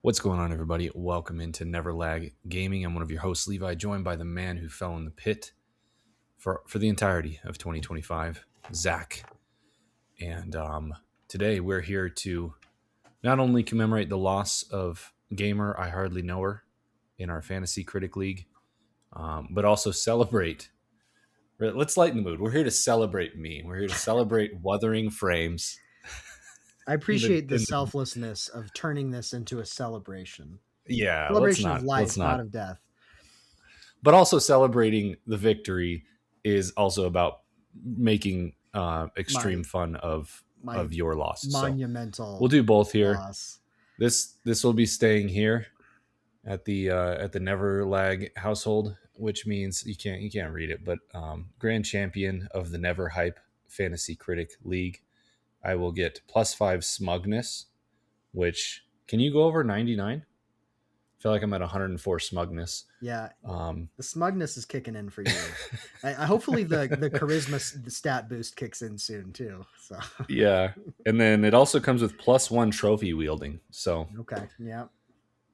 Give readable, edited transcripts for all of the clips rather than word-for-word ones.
What's going on, everybody? Welcome into NeverLag Gaming. I'm one of your hosts, Levi, joined by the man who fell in the pit for the entirety of 2025, Zach. And today we're here to not only commemorate the loss of gamer I hardly know her in our Fantasy Critic League, but also celebrate. Let's lighten the mood. We're here to celebrate me. We're here to celebrate Wuthering Frames. I appreciate the selflessness of turning this into a celebration. Yeah, Celebration of life, not of death. But also celebrating the victory is also about making extreme fun of your loss. Monumental. So we'll do both here. Loss. This will be staying here at the NeverLag household, which means you can't read it, but grand champion of the Never Hype Fantasy Critic League. I will get +5 smugness, which can you go over 99? I feel like I'm at 104 smugness. Yeah, the smugness is kicking in for you. Hopefully the charisma stat boost kicks in soon too. So yeah, and then it also comes with +1 trophy wielding. So okay, yeah,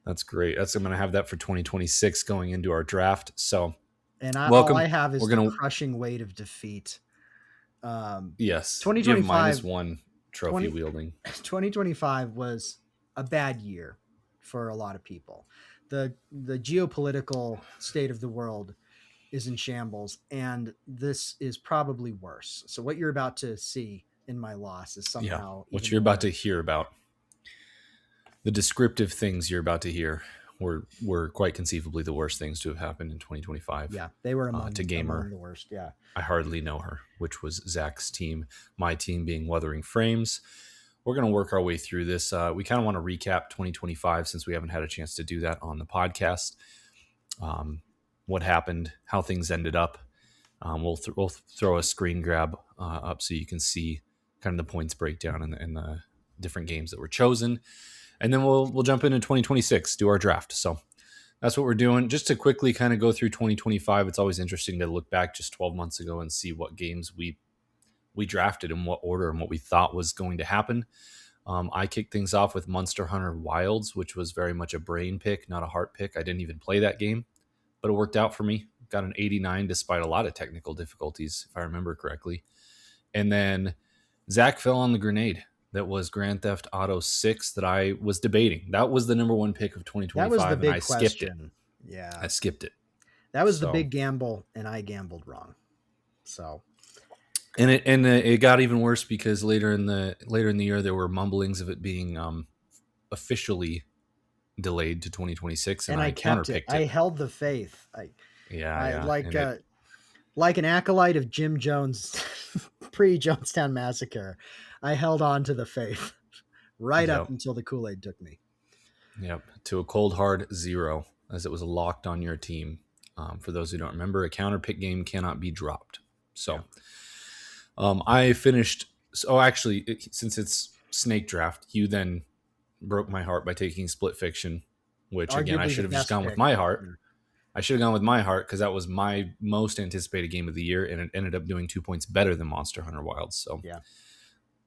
that's great. I'm going to have that for 2026 going into our draft. So and all I have is the crushing weight of defeat. Yes, 2025 -1 trophy wielding. 2025 was a bad year for a lot of people. The geopolitical state of the world is in shambles, and this is probably worse. So what you're about to see in my loss is somehow what you're about to hear about. The descriptive things you're about to hear were quite conceivably the worst things to have happened in 2025. Yeah, they were among the worst. Yeah, I hardly know her, which was Zach's team. My team being Wuthering Frames. We're going to work our way through this. We kind of want to recap 2025 since we haven't had a chance to do that on the podcast. What happened, how things ended up. We'll throw a screen grab up so you can see kind of the points breakdown and the different games that were chosen. And then we'll jump into 2026, do our draft. So that's what we're doing. Just to quickly kind of go through 2025, it's always interesting to look back just 12 months ago and see what games we drafted in what order and what we thought was going to happen. I kicked things off with Monster Hunter Wilds, which was very much a brain pick, not a heart pick. I didn't even play that game, but it worked out for me. Got an 89 despite a lot of technical difficulties, if I remember correctly. And then Zach fell on the grenade. That was Grand Theft Auto 6 that I was debating. That was the #1 pick of 2025. That was the big and I question. Skipped it. Yeah. I skipped it. That was the big gamble, and I gambled wrong. So... And it got even worse because later in the year there were mumblings of it being officially delayed to 2026, and I counterpicked it. I held the faith. Like an acolyte of Jim Jones pre-Jonestown Massacre, I held on to the faith up until the Kool-Aid took me. Yep, to a cold hard 0, as it was locked on your team. For those who don't remember, a counterpick game cannot be dropped. So. Yeah. I finished. So actually, since it's snake draft, you then broke my heart by taking Split Fiction, which arguably, again I should have just gone with my heart. I should have gone with my heart because that was my most anticipated game of the year, and it ended up doing 2 points better than Monster Hunter Wilds. So, yeah,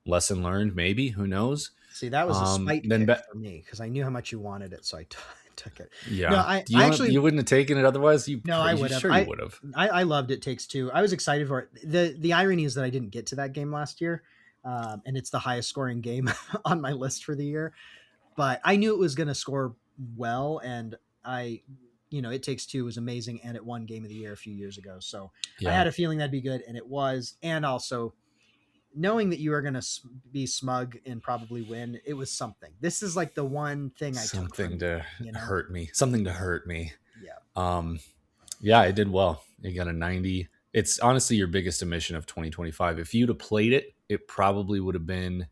lesson learned. Maybe, who knows? See, that was a spite pick for me because I knew how much you wanted it, so I took it. Yeah, no, you wouldn't have taken it otherwise. I would have. Sure, you would have. I loved It Takes Two. I was excited for it. The irony is that I didn't get to that game last year, and it's the highest scoring game on my list for the year. But I knew it was going to score well, and It Takes Two was amazing, and it won Game of the Year a few years ago. So I had a feeling that'd be good, and it was. And also, knowing that you were going to be smug and probably win, it was something. This is like the one thing I took from hurt me. Something to hurt me. Yeah. Yeah, it did well. It got a 90. It's honestly your biggest omission of 2025. If you'd have played it, it probably would have been.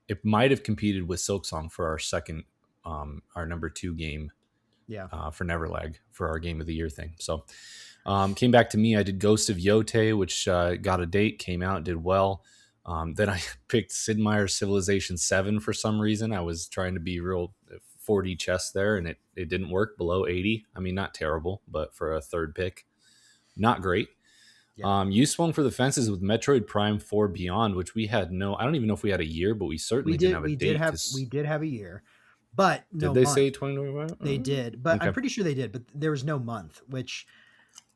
It might have competed with Silksong for our second, our #2 game. Yeah. For NeverLag for our Game of the Year thing. So, came back to me. I did Ghost of Yote, which got a date, came out, did well. Then I picked Sid Meier's Civilization 7 for some reason. I was trying to be real 40 chess there, and it didn't work below 80. I mean, not terrible, but for a third pick, not great. Yeah. You swung for the fences with Metroid Prime 4 Beyond, which we had I don't even know if we had a year, but we certainly didn't have a date. We did have a year. but Did no they month. say 2025? They did, but Okay. I'm pretty sure they did, but there was no month, which,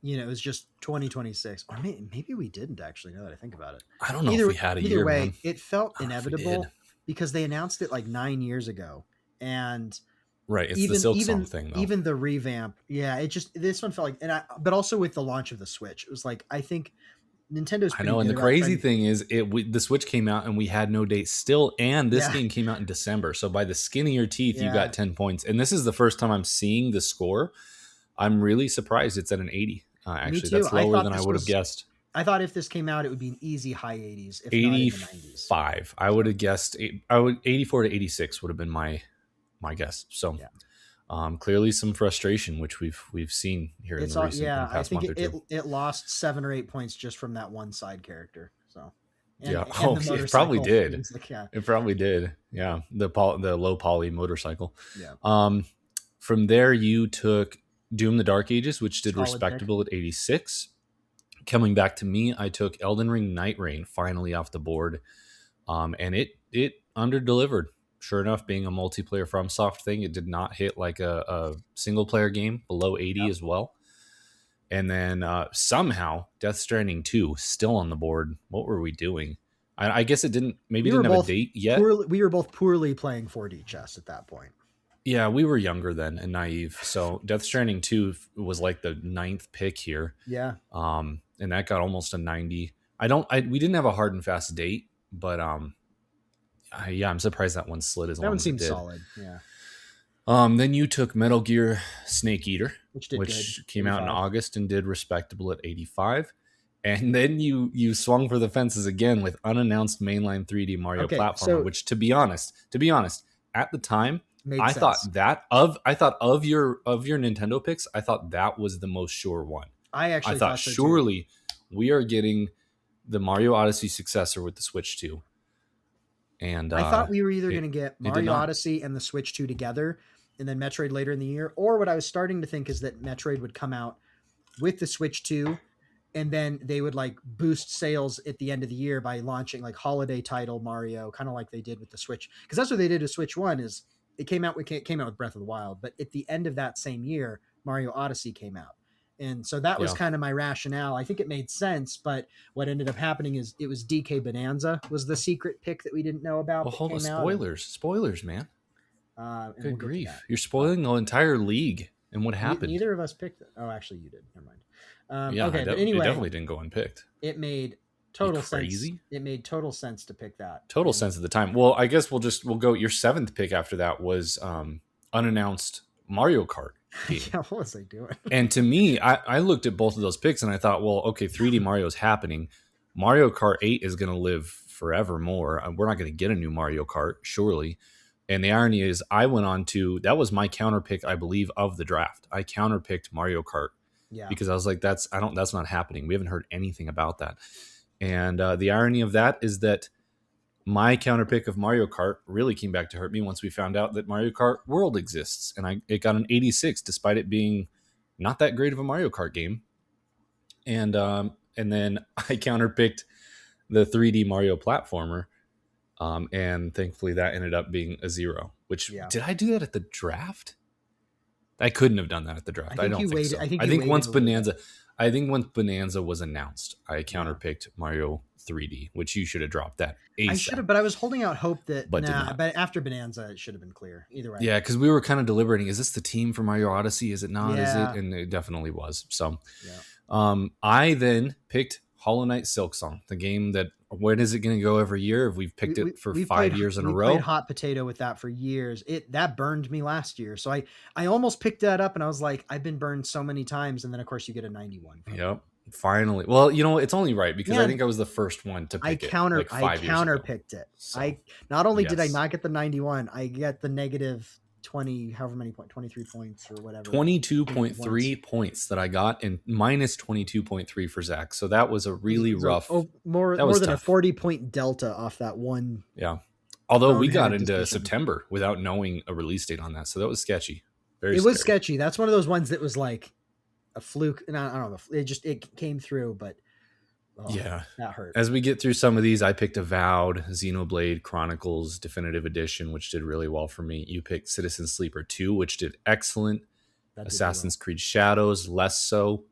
you know, it was just 2026. Or maybe we didn't actually, now that I think about it. I don't know if we had a Either year, way, man. it felt I don't know if we did. inevitable because they announced it like 9 years ago. And Right. It's the Silk Song thing, though. even the revamp, yeah, this one felt like, but also with the launch of the Switch, it was like, I think Nintendo's I pretty know, and good the about crazy trying. thing is, the Switch came out and we had no date still, and this Yeah. game came out in December. So by the skin of your teeth, you Yeah. got 10 points. And this is the first time I'm seeing the score. I'm really surprised it's at an 80. Actually, too. that's I lower thought than I this would have was- guessed. I thought if this came out, it would be an easy high 80s, if not in the 90s. 85. I would have guessed. 84 to 86 would have been my guess. So, Yeah. clearly some frustration, which we've seen here in the recent in the I past think month or two. it lost 7 or 8 points just from that one side character. So Yeah. and the It probably motorcycle. did. It's like, yeah. It probably did. Yeah. The low poly motorcycle. Yeah. From there, you took Doom: The Dark Ages, which did Solid respectable at 86. Coming back to me, I took Elden Ring Night Rain finally off the board, and it under-delivered. Sure enough, being a multiplayer FromSoft thing, it did not hit like a single-player game below 80 as well. And then somehow Death Stranding 2 still on the board. What were we doing? I guess it didn't have a date yet. We were both poorly playing 4D chess at that point. Yeah, we were younger then and naive. So Death Stranding 2 was like the 9th pick here. Yeah. And that got almost a 90. We didn't have a hard and fast date, but I'm surprised that one slid as long as it did. That one seemed solid. Yeah. Then you took Metal Gear Snake Eater, which came out in August and did respectable at 85. And then you swung for the fences again with unannounced mainline 3D Mario platformer, which to be honest, at the time, I thought of your Nintendo picks, I thought that was the most sure one. I thought so surely too. We are getting the Mario Odyssey successor with the Switch 2. And I thought we were either going to get Mario Odyssey and the Switch 2 together, and then Metroid later in the year, or what I was starting to think is that Metroid would come out with the Switch 2, and then they would like boost sales at the end of the year by launching like holiday title Mario, kind of like they did with the Switch. Because that's what they did with Switch 1 is it came out with Breath of the Wild, but at the end of that same year, Mario Odyssey came out. And so that was kind of my rationale. I think it made sense, but what ended up happening is it was DK Bonanza was the secret pick that we didn't know about. Well, hold on, spoilers, man. Good grief. You're spoiling the entire league and what happened. Neither of us picked it. Oh, actually you did. Never mind. Okay, but anyway, it definitely didn't go unpicked. It made total sense. It made total sense to pick that. Total sense at the time. Well, I guess we'll go. Your 7th pick after that was unannounced Mario Kart. Yeah, what was I doing? And to me, I looked at both of those picks and I thought, well, okay, 3D Mario is happening. Mario Kart 8 is going to live forevermore. We're not going to get a new Mario Kart, surely. And the irony is, I went on to, that was my counter pick, I believe, of the draft. I counter picked Mario Kart because I was like, that's not happening. We haven't heard anything about that. And the irony of that is that my counter pick of Mario Kart really came back to hurt me once we found out that Mario Kart World exists. And it got an 86, despite it being not that great of a Mario Kart game. And then I counter picked the 3D Mario platformer. And thankfully that ended up being a 0, which did I do that at the draft? I couldn't have done that at the draft. I don't think so. I think once Bonanza was announced, I counterpicked Mario 3D, which you should have dropped that. ASAP. I should have, but I was holding out hope that but after Bonanza it should have been clear. Either way. Yeah, because we were kind of deliberating, is this the team for Mario Odyssey? Is it not? Is it? And it definitely was. So I then picked Hollow Knight Silksong, the game that, when is it going to go every year? We've picked it for 5 years in a row. We played hot potato with that for years. That burned me last year. So I almost picked that up and I was like, I've been burned so many times. And then of course you get a 91. Yep. Finally. Well, it's only right because I think I was the first one to pick I counter picked it. So, not only did I not get the 91, I get the negative 20, however many points, 23 points or whatever. 22.3 points that I got and minus 22.3 for Zach. So that was a really rough. More than a 40-point delta off that one. Yeah. Although we got into September without knowing a release date on that. So that was sketchy. It was sketchy. That's one of those ones that was like a fluke. And I don't know. It came through, but Oh, Yeah. that hurt. As we get through some of these, I picked Avowed, Xenoblade Chronicles Definitive Edition, which did really well for me. You picked Citizen Sleeper 2, which did excellent. That did do well. Assassin's Creed Shadows, less so.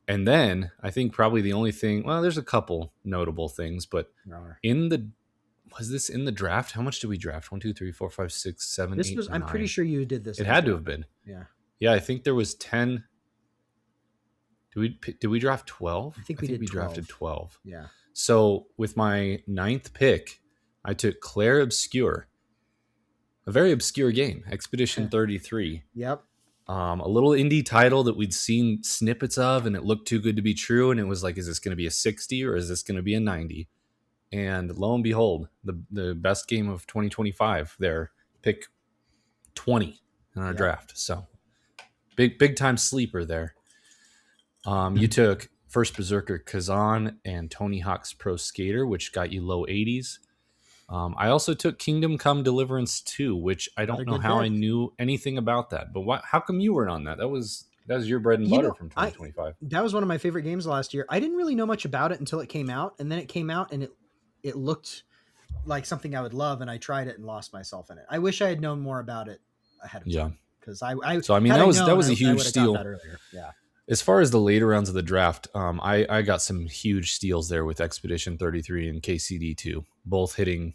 And then I think probably the only thing, well, there's a couple notable things, but was this in the draft? How much did we draft? 1, 2, 3, 4, 5, 6, 7, This 8, was. I'm 9. pretty sure you did this. It in the had to draft. have been. Yeah. Yeah, I think there was 10. Did we draft 12? I think we drafted 12. Yeah. So with my 9th pick, I took Claire Obscure, a very obscure game, Expedition 33. Yep. A little indie title that we'd seen snippets of, and it looked too good to be true. And it was like, is this going to be a 60 or is this going to be a 90? And lo and behold, the best game of 2025 there, pick 20 in our draft. So big time sleeper there. You took First Berserker Kazan and Tony Hawk's Pro Skater, which got you low 80s. I also took Kingdom Come Deliverance 2, which I don't know how I knew anything about that. But how come you weren't on that? That was your bread and butter from 2025. That was one of my favorite games last year. I didn't really know much about it until it came out, and then it came out and it looked like something I would love, and I tried it and lost myself in it. I wish I had known more about it ahead of time. Because that was a huge steal. Yeah. As far as the later rounds of the draft, I got some huge steals there with Expedition 33 and KCD 2, both hitting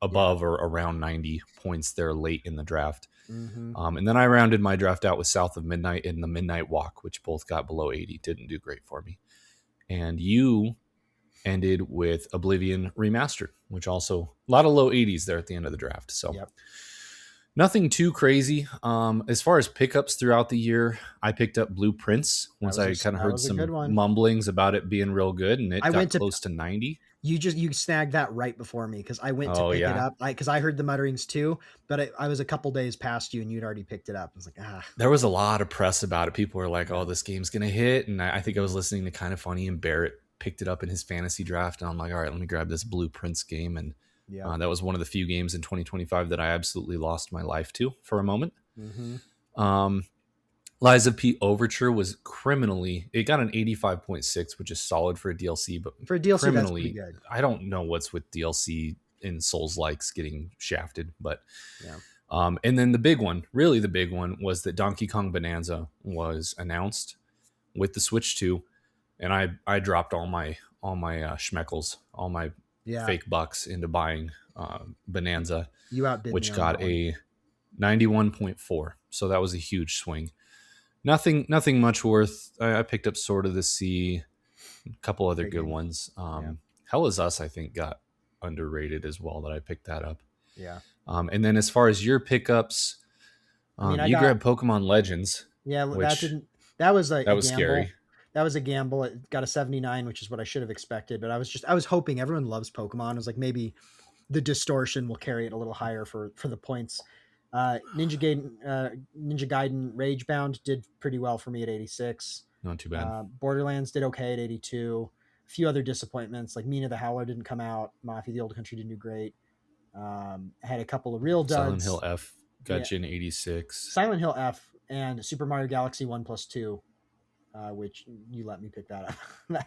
above or around 90 points there late in the draft. Mm-hmm. And then I rounded my draft out with South of Midnight and the Midnight Walk, which both got below 80. Didn't do great for me. And you ended with Oblivion Remastered, which also a lot of low 80s there at the end of the draft. So nothing too crazy. As far as pickups throughout the year, I picked up Blueprints once I kind of heard some mumblings about it being real good, and it got close to 90. You snagged that right before me because I went to pick it up because I heard the mutterings too, but I was a couple days past you and you'd already picked it up. I was like, There was a lot of press about it. People were like, "Oh, this game's gonna hit," and I think I was listening to Kind of Funny, and Barrett picked it up in his fantasy draft, and I'm like, "All right, let me grab this Blueprints game." And that was one of the few games in 2025 that I absolutely lost my life to for a moment. Mm-hmm. Lies of P Overture was criminally, it got an 85.6, which is solid for a DLC, but for a DLC, criminally, that's pretty good. I don't know what's with DLC in Souls-likes getting shafted, but and then the big one was that Donkey Kong Bonanza was announced with the Switch 2, and I dropped all my schmeckles, all my fake bucks into buying Bonanza, you outbid which me got a 91.4. So that was a huge swing. Nothing much worth. I picked up Sword of the Sea, a couple other good ones. Hell Is Us, I think, got underrated as well. That I picked that up. Yeah. And then as far as your pickups, you grabbed Pokemon Legends. Yeah, that was scary. That was a gamble. It got a 79, which is what I should have expected. But I was hoping everyone loves Pokemon. I was like, maybe the distortion will carry it a little higher for the points. Ninja Gaiden Ragebound did pretty well for me at 86. Not too bad. Borderlands did okay at 82. A few other disappointments, like Mina the Howler didn't come out. Mafia the Old Country didn't do great. I had a couple of real duds. Silent Hill F got you in 86. Silent Hill F and Super Mario Galaxy 1+2, which you let me pick that up.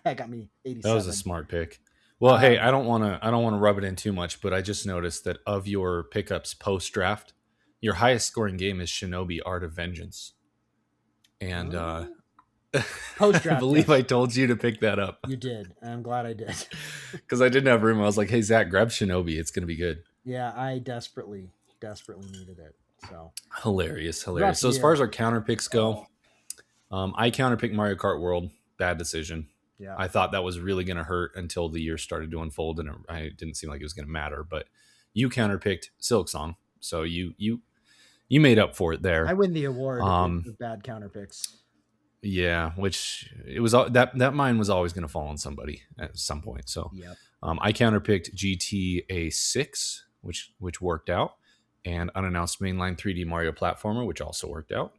That got me 87. That was a smart pick. Well, hey, I don't want to rub it in too much, but I just noticed that of your pickups post draft, your highest scoring game is Shinobi Art of Vengeance. And post-draft, I believe I told you to pick that up. You did. I'm glad I did. Because I didn't have room. I was like, hey, Zach, grab Shinobi. It's going to be good. Yeah, I desperately needed it. So Hilarious. So as far as our counter picks go, I counter picked Mario Kart World. Bad decision. Yeah. I thought that was really going to hurt until the year started to unfold, and it didn't seem like it was going to matter. But you counter picked Silk Song. So you made up for it there. I win the award with bad counter picks. Yeah, which it was that mine was always going to fall on somebody at some point. So I counterpicked GTA 6, which worked out, and unannounced mainline 3D Mario platformer, which also worked out.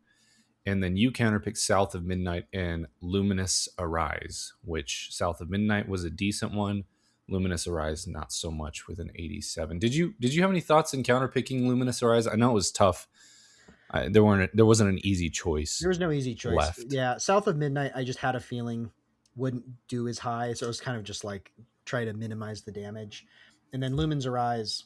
And then you counterpicked South of Midnight and Luminous Arise, which South of Midnight was a decent one. Luminous Arise, not so much, with an 87. Did you have any thoughts in counterpicking Luminous Arise? I know it was tough. There wasn't an easy choice. There was no easy choice left. Yeah, South of Midnight, I just had a feeling wouldn't do as high, so it was kind of just like try to minimize the damage. And then Lumens Arise,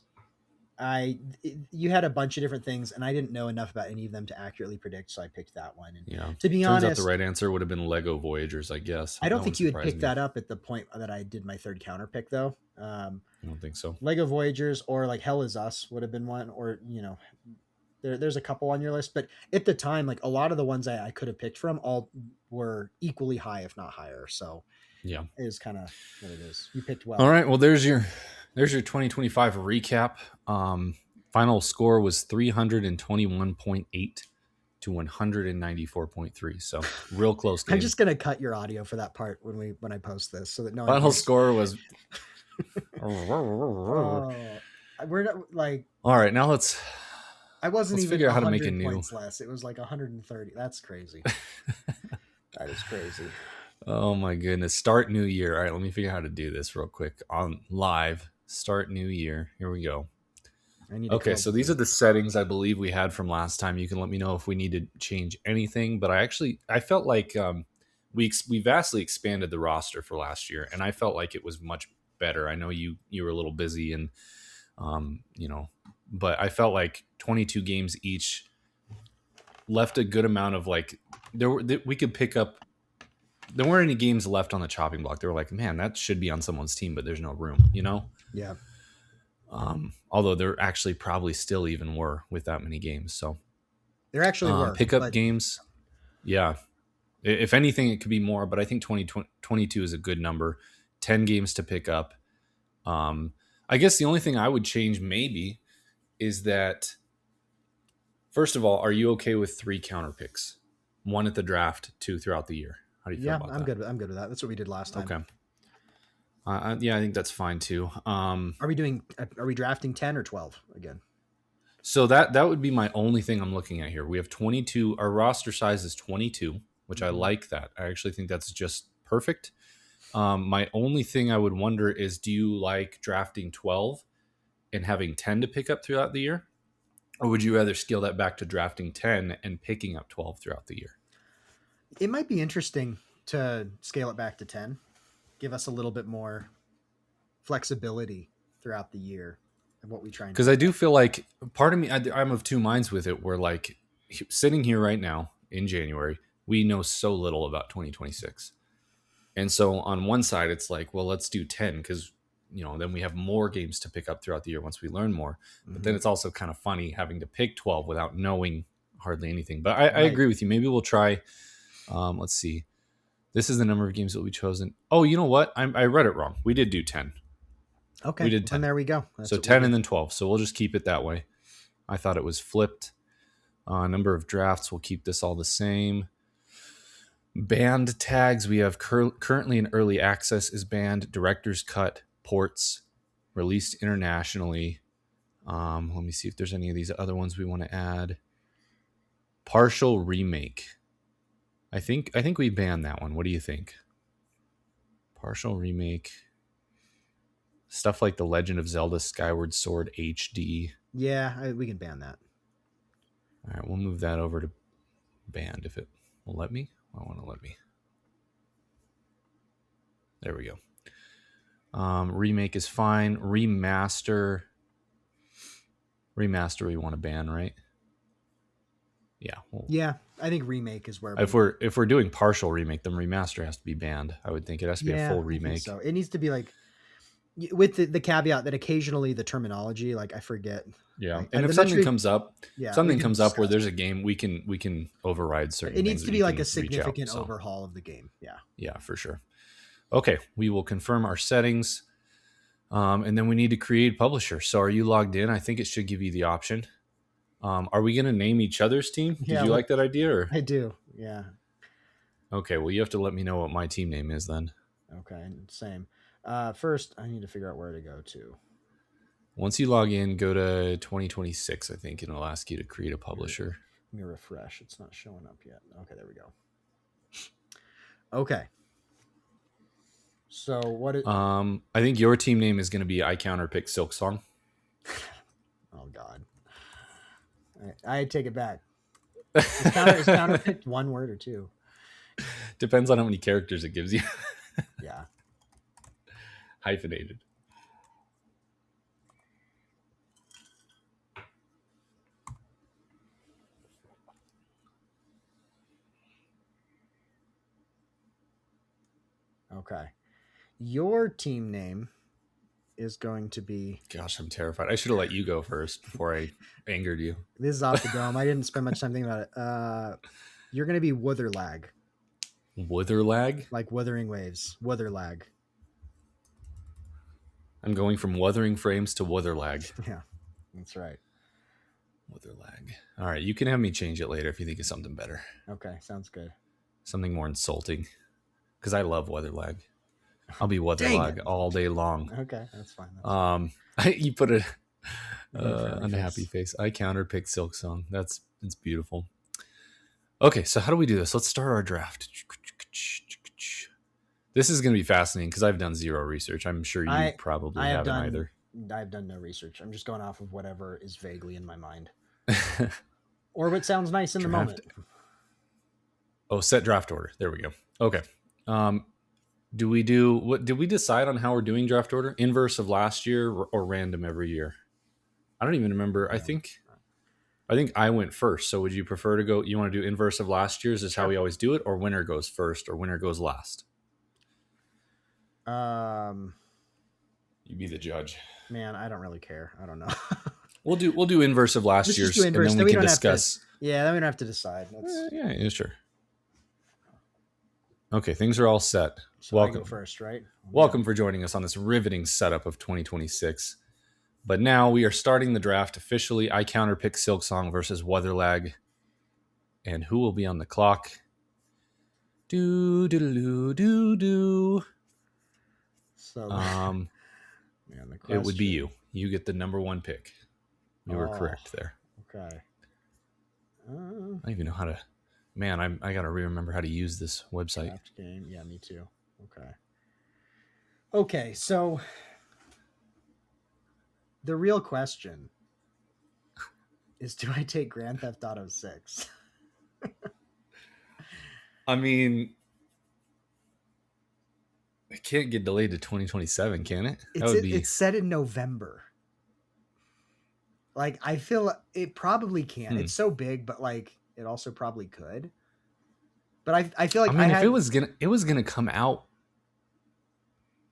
you had a bunch of different things, and I didn't know enough about any of them to accurately predict, so I picked that one. And Yeah. to be Turns out the honest, right answer would have been Lego Voyagers, I guess. I don't That one think you had surprised picked me. that up at the point that I did my third counter pick, though. I don't think so. Lego Voyagers or like Hell Is Us would have been one, or there's a couple on your list, but at the time, like a lot of the ones I could have picked from all were equally high, if not higher. So Yeah. it is kind of what it is. You picked well. All right. Well, there's your 2025 recap. Final score was 321.8 to 194.3. So real close game. I'm just gonna cut your audio for that part when I post this, so that no one Final hears. score was. We're not like. All right, now let's even figure out how to make a 100 new points less. It was like 130. That's crazy. That is crazy. Oh my goodness. Start new year. All right, let me figure out how to do this real quick on live. Start new year. Here we go. Okay, so these are the settings I believe we had from last time. You can let me know if we need to change anything, but I felt like we vastly expanded the roster for last year, and I felt like it was much better. I know you were a little busy, and but I felt like 22 games each left a good amount of like we could pick up. There weren't any games left on the chopping block. They were like, man, that should be on someone's team, but there's no room, Yeah. Although there actually probably still even were with that many games. So there actually were pickup games. Yeah. If anything, it could be more, but I think 22 is a good number. 10 games to pick up. I guess the only thing I would change maybe is that, first of all, are you okay with 3 counter picks? 1 at the draft, 2 throughout the year. How do you feel about that? I'm good with that. That's what we did last time. Okay. I think that's fine too. Are we drafting 10 or 12 again? So that would be my only thing I'm looking at here. We have 22. Our roster size is 22, which I like that. I actually think that's just perfect. My only thing I would wonder is, do you like drafting 12 and having 10 to pick up throughout the year? Or would you rather scale that back to drafting 10 and picking up 12 throughout the year? It might be interesting to scale it back to 10. Give us a little bit more flexibility throughout the year and what we try and do. Because I do feel like part of me, I'm of two minds with it, where like sitting here right now in January, we know so little about 2026. And so on one side, it's like, well, let's do 10 because, then we have more games to pick up throughout the year once we learn more. But then it's also kind of funny having to pick 12 without knowing hardly anything. But I agree with you. Maybe we'll try. Let's see. This is the number of games that we've chosen. Oh, you know what? I read it wrong. We did do 10. Okay. We did 10. And there we go. That's so 10 and then 12. So we'll just keep it that way. I thought it was flipped. Number of drafts, we'll keep this all the same. Banned tags, we have currently in early access is banned. Director's cut, ports, released internationally. Let me see if there's any of these other ones we want to add. Partial remake. I think we banned that one. What do you think? Partial remake. Stuff like The Legend of Zelda Skyward Sword HD. Yeah, we can ban that. All right, we'll move that over to banned if it will let me. I want to let me. There we go. Remake is fine. Remaster we want to ban, right? Yeah. I think remake is where if we're doing partial remake, then remaster has to be banned. I would think it has to be a full remake. So it needs to be like, with the caveat that occasionally the terminology, like I forget. Yeah, like, and if something comes up, where there's a game, we can override certain. It needs things to be like a significant overhaul of the game. Yeah, for sure. Okay, we will confirm our settings, and then we need to create publisher. So are you logged in? I think it should give you the option. Are we going to name each other's team? Did you like that idea? Or? I do. Yeah. Okay. Well, you have to let me know what my team name is then. Okay. Same. First, I need to figure out where to go to. Once you log in, go to 2026, I think, and it'll ask you to create a publisher. Let me refresh. It's not showing up yet. Okay, there we go. Okay. So what? I think your team name is going to be I Counter Pick Silk Song. Oh God. I take it back. Is counter picked one word or two? Depends on how many characters it gives you. Yeah. Hyphenated. Okay. Your team name is going to be. Gosh, I'm terrified. I should have let you go first before I angered you. This is off the dome. I didn't spend much time thinking about it. You're going to be Witherlag. Witherlag? Like Wuthering Waves. Witherlag. I'm going from Wuthering Frames to Witherlag. Yeah, that's right. Witherlag. All right, you can have me change it later if you think of something better. Okay, sounds good. Something more insulting. Because I love Witherlag. I'll be Witherlag all day long. Okay, that's fine. You put a unhappy face. I counterpicked Silk Song. It's beautiful. Okay, so how do we do this? Let's start our draft. This is going to be fascinating because I've done zero research. I'm sure you probably haven't either. I've done no research. I'm just going off of whatever is vaguely in my mind. Or what sounds nice in the moment. Oh, set draft order. There we go. Okay. Did we decide on how we're doing draft order? Inverse of last year or random every year? I don't even remember. I think I went first. So would you prefer to go, you want to do inverse of last year's is how we always do it, or winner goes first or winner goes last? You be the judge. Man, I don't really care. I don't know. We'll do inverse of last year's, and then we can discuss. Then we don't have to decide. Yeah, sure. Okay, things are all set. So welcome. I go first, right? Welcome for joining us on this riveting setup of 2026. But now we are starting the draft officially. I counterpick Silksong versus Witherlag. And who will be on the clock? Do. So, man, it would be you. You get the number one pick. You were correct there. Okay. I don't even know how to. Man, I gotta remember how to use this website. Draft game. Yeah, me too. Okay, so the real question is, do I take Grand Theft Auto 6? I mean, it can't get delayed to 2027, can it? It's set in November. Like, I feel it probably can. It's so big, but like, it also probably could. But I feel like if it was gonna come out.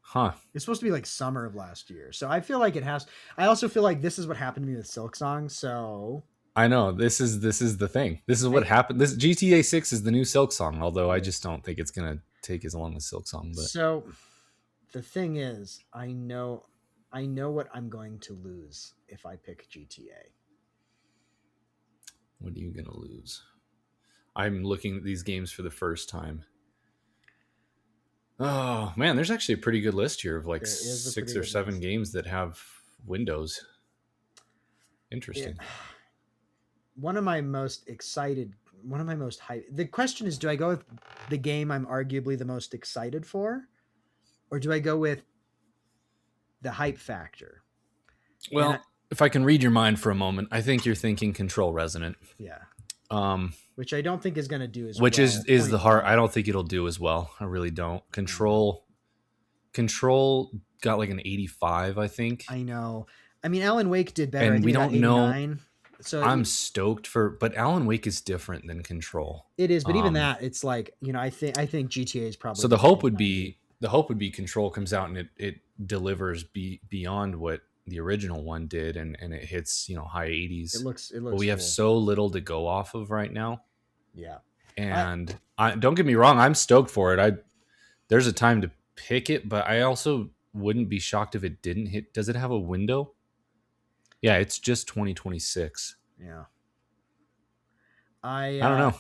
Huh. It's supposed to be like summer of last year. So I feel like it has. I also feel like this is what happened to me with Silksong. So I know this is the thing. This is what happened. This GTA 6 is the new Silksong, although I just don't think it's gonna take as long as Silksong. But so the thing is, I know what I'm going to lose if I pick GTA. What are you gonna lose? I'm looking at these games for the first time. Oh man, there's actually a pretty good list here of like 6 or 7 games that have Windows. Interesting. One of my most hyped. The question is, do I go with the game I'm arguably the most excited for, or do I go with the hype factor? Well, if I can read your mind for a moment, I think you're thinking Control Resonant. Yeah. Which I don't think is going to do as well. Which is the heart. I don't think it'll do as well. I really don't. Control got like an 85, I think. I know. I mean, Alan Wake did better. And we don't know. So I'm stoked but Alan Wake is different than Control. It is, but even that, it's like, I think GTA is probably. So the hope would be Control comes out and it delivers beyond what the original one did, and it hits high 80s. It looks but we have so little to go off of right now. Yeah. And I don't get me wrong, I'm stoked for it. There's a time to pick it, but I also wouldn't be shocked if it didn't hit. Does it have a window? Yeah, it's just 2026. Yeah. I don't know.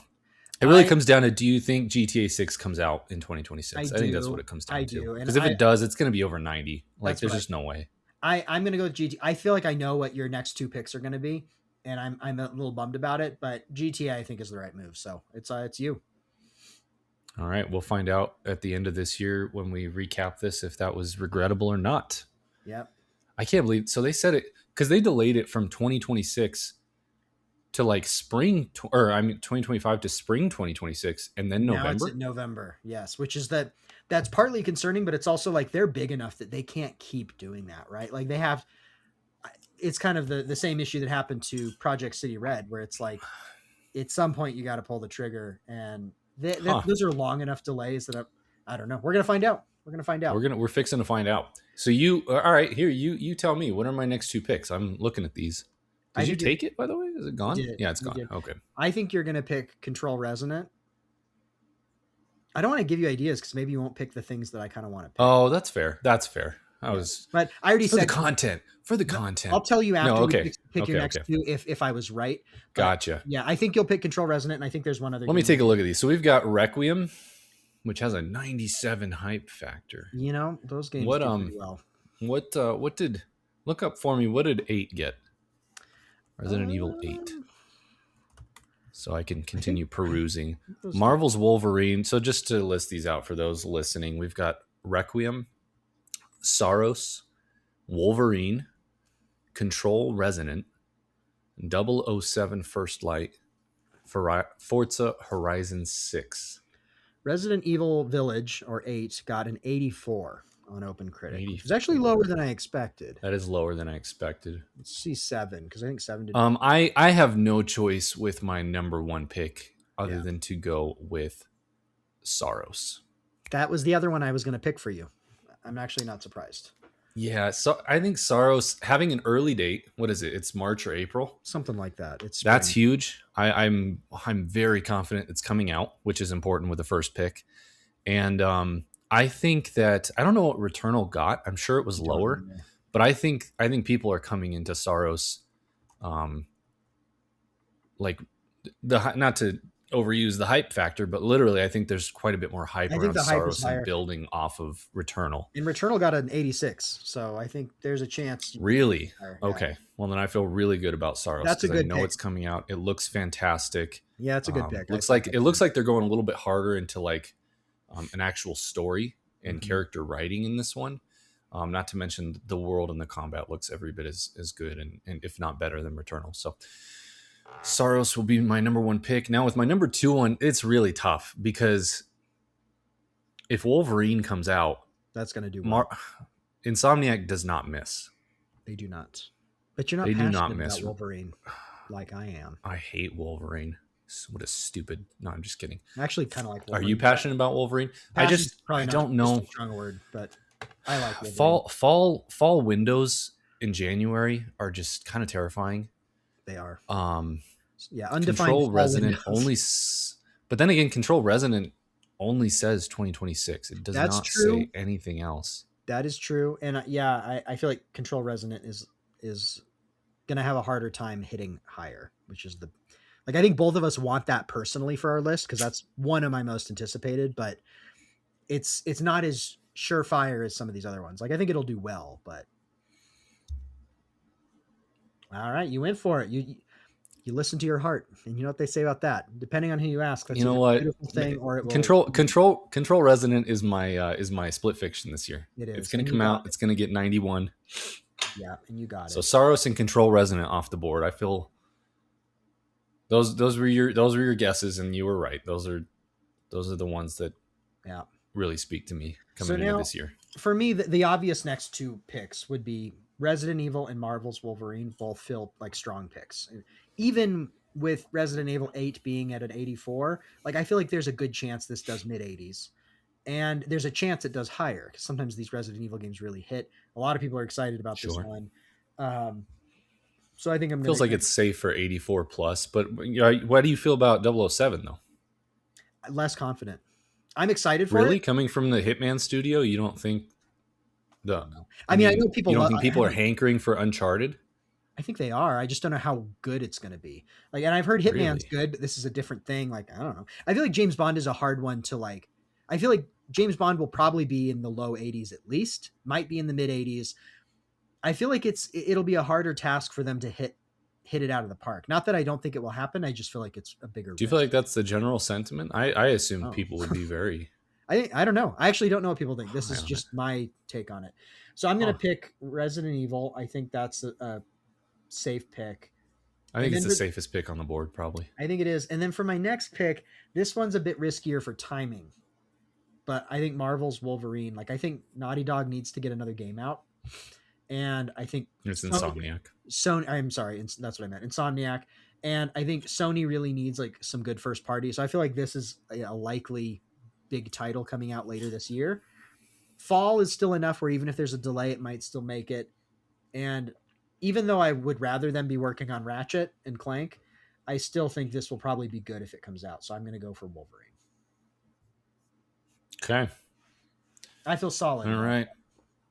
It really comes down to, do you think GTA 6 comes out in 2026? I think that's what it comes down to. Because if it does, it's going to be over 90. Like, there's just no way. I'm going to go with GTA. I feel like I know what your next 2 picks are going to be, and I'm a little bummed about it, but GTA I think is the right move. So it's you. All right. We'll find out at the end of this year when we recap this if that was regrettable or not. Yep. I can't believe. So they said it because they delayed it from 2026 to like spring, or I mean 2025 to spring 2026, and then Now it's November. in November, yes, which is that's partly concerning, but it's also like they're big enough that they can't keep doing that, right? Like they have, it's kind of the same issue that happened to Project City Red, where it's like at some point you got to pull the trigger, and those are long enough delays that I don't know. We're gonna find out. We're gonna find out. We're fixing to find out. So you, all right, here, you tell me, what are my next 2 picks? I'm looking at these. Did you take it, by the way? Is it gone? Yeah, it's gone. Okay. I think you're gonna pick Control Resonant. I don't want to give you ideas because maybe you won't pick the things that I kind of want to pick. Oh, that's fair. But I already said for the content. I'll tell you after okay. we pick your next 2 if I was right. But Gotcha. yeah, I think you'll pick Control Resonant, and I think there's one other. Let me take a look at these. So we've got Requiem, which has a 97 hype factor. You know, those games do pretty well. What did, look up for me, what did 8 get? Resident Evil 8. So I can continue perusing. Marvel's Wolverine. So just to list these out for those listening, we've got Requiem, Saros, Wolverine, Control Resonant, 007 First Light, Forza Horizon 6. Resident Evil Village, or 8, got an 84 on Open Critic. It's actually lower than I expected. That is lower than I expected. Let's see 7, because I think 7 did. I have no choice with my number 1 pick other than to go with Saros. That was the other one I was going to pick for you. I'm actually not surprised. Yeah, so I think Saros having an early date. What is it? It's March or April, something like that. That's huge. I'm very confident it's coming out, which is important with the first pick. And I think that, I don't know what Returnal got. I'm sure it was lower, but I think people are coming into Saros, like not to overuse the hype factor, but literally I think there's quite a bit more hype around Saros and building off of Returnal. And Returnal got an 86, so I think there's a chance. Really? Okay. Well, then I feel really good about Saros. That's a good pick. I know it's coming out. It looks fantastic. Yeah, it's a good pick. Looks like they're going a little bit harder into like an actual story and character writing in this one. Not to mention the world and the combat looks every bit as good and if not better than Returnal. So Saros will be my number 1 pick. Now with my number 2 one, it's really tough because if Wolverine comes out, that's going to do well. Insomniac does not miss. They do not. But you're not passionate about Wolverine like I am. I hate Wolverine. What a stupid. No, I'm just kidding. I actually kind of like Wolverine. Are you passionate about Wolverine? I don't know. A strong word, but I like Wolverine. Fall windows in January are just kind of terrifying. They are. Yeah, undefined. Control Resonant only, but then again, Control Resonant only says 2026. It does not say anything else. That is true, and I feel like Control Resonant is gonna have a harder time hitting higher, which is I think both of us want that personally for our list because that's one of my most anticipated, but it's not as surefire as some of these other ones. Like I think it'll do well, but all right, you went for it. You listen to your heart, and you know what they say about that. Depending on who you ask, that's a beautiful thing. Or it will... Control Resonant is my split fiction this year. It is. It's going to come out. It's going to get 91. Yeah, and you got it. So Saros and Control Resonant off the board. I feel those were your guesses, and you were right. Those are the ones that really speak to me coming into this year. For me, the obvious next 2 picks would be Resident Evil and Marvel's Wolverine. Both feel like strong picks. Even with Resident Evil 8 being at an 84, like I feel like there's a good chance this does mid 80s, and there's a chance it does higher because sometimes these Resident Evil games really hit. A lot of people are excited about this one. So I think feels like it's safe for 84 plus. But why do you feel about 007 though? Less confident. I'm excited for it. Really, coming from the Hitman studio, you don't think I know people. You don't think people are hankering for Uncharted? I think they are. I just don't know how good it's going to be. Like, and I've heard Hitman's good, but this is a different thing. Like, I don't know. I feel like James Bond is a hard one to like. I feel like James Bond will probably be in the low 80s at least. Might be in the mid 80s. I feel like it'll be a harder task for them to hit it out of the park. Not that I don't think it will happen. I just feel like it's a bigger. Do you feel like that's the general sentiment? I assume people would be very. I don't know. I actually don't know what people think. This is just my take on it. So I'm going to pick Resident Evil. I think that's a safe pick. I And think it's then the safest pick on the board, probably. I think it is. And then for my next pick, this one's a bit riskier for timing, but I think Marvel's Wolverine. Like I think Naughty Dog needs to get another game out, and I think It's Insomniac. Sony. I'm sorry, that's what I meant. Insomniac, and I think Sony really needs like some good first party. So I feel like this is a likely big title coming out later this year. Fall is still enough where even if there's a delay, it might still make it. And even though I would rather them be working on Ratchet and Clank, I still think this will probably be good if it comes out. So I'm going to go for Wolverine. Okay. I feel solid. All right.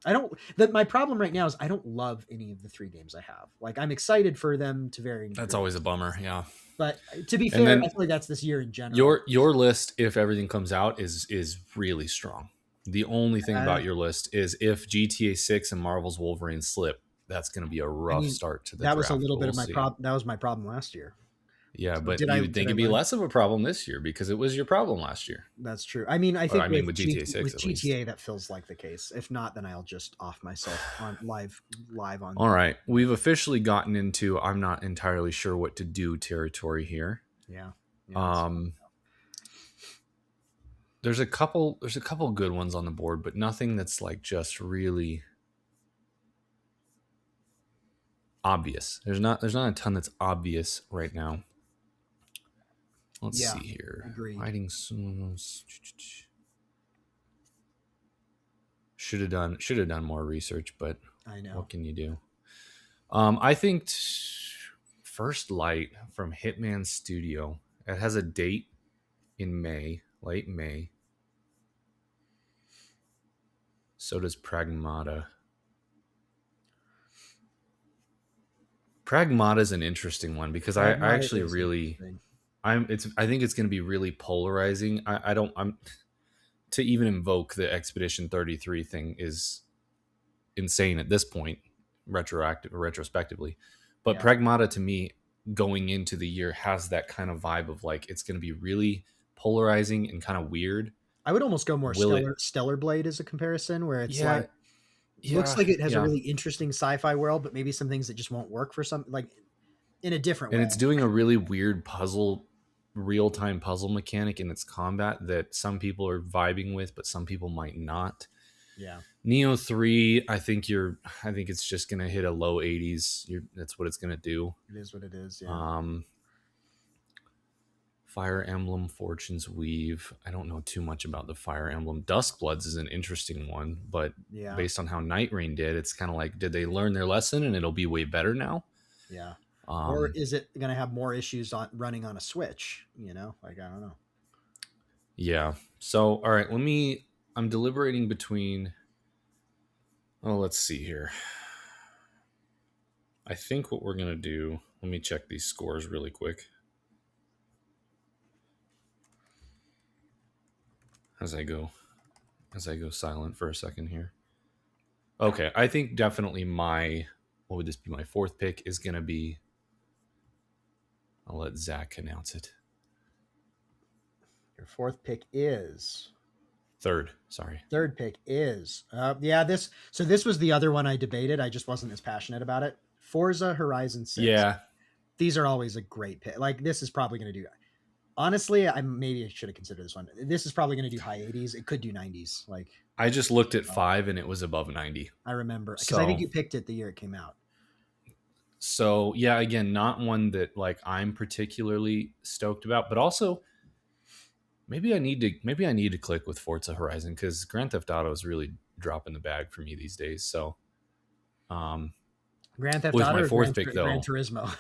I don't. My problem right now is I don't love any of the 3 games I have. Like I'm excited for them to varying. That's always a bummer. Yeah. But to be fair, I feel like that's this year in general. Your list, if everything comes out, is really strong. The only thing about your list is if GTA 6 and Marvel's Wolverine slip, that's going to be a rough start to the draft. That was a little bit of my problem. That was my problem last year. Yeah, so but you would think it'd be less of a problem this year because it was your problem last year. That's true. I mean, I think with GTA 6, with GTA that feels like the case. If not, then I'll just off myself on live on. All right, we've officially gotten into I'm not entirely sure what to do territory here. Yeah. There's a couple good ones on the board, but nothing that's like just really obvious. There's not a ton that's obvious right now. Let's see here. Agreed. Hiding should have done more research, but I know. What can you do? I think First Light from Hitman Studio. It has a date in May, late May. So does Pragmata. Pragmata is an interesting one because I actually really. I think it's going to be really polarizing. I'm to even invoke the Expedition 33 thing is insane at this point, retrospectively. But Pragmata to me going into the year has that kind of vibe of like it's going to be really polarizing and kind of weird. I would almost go more Stellar Blade as a comparison, where it's looks like it has a really interesting sci-fi world, but maybe some things that just won't work for some like in a different way. And it's doing a really weird real-time puzzle mechanic in its combat that some people are vibing with, but some people might not. Yeah. Neo 3, I think it's just going to hit a low 80s. That's what it's going to do. It is what it is. Yeah. Fire Emblem Fortune's Weave. I don't know too much about the Fire Emblem. Duskbloods is an interesting one, but based on how Night Rain did, it's kind of like, did they learn their lesson and it'll be way better now? Yeah. Or is it going to have more issues on running on a Switch? You know, like, I don't know. Yeah. So, all right, I'm deliberating between, let's see here. I think what we're going to do, let me check these scores really quick. As I go silent for a second here. Okay, I think definitely what would this be? My 4th pick is going to be, I'll let Zach announce it. Your 4th pick is? 3rd, sorry. 3rd pick is, this was the other one I debated. I just wasn't as passionate about it. Forza Horizon 6. Yeah. These are always a great pick. Like, this is probably going to do, honestly, I should have considered this one. This is probably going to do high 80s. It could do 90s. Like, I just looked at 5 and it was above 90. I remember because I think you picked it the year it came out. So yeah, again, not one that like I'm particularly stoked about, but also maybe I need to click with Forza Horizon because Grand Theft Auto is really dropping the bag for me these days. So, Grand Theft with Auto, my 4th pick though, Gran Turismo.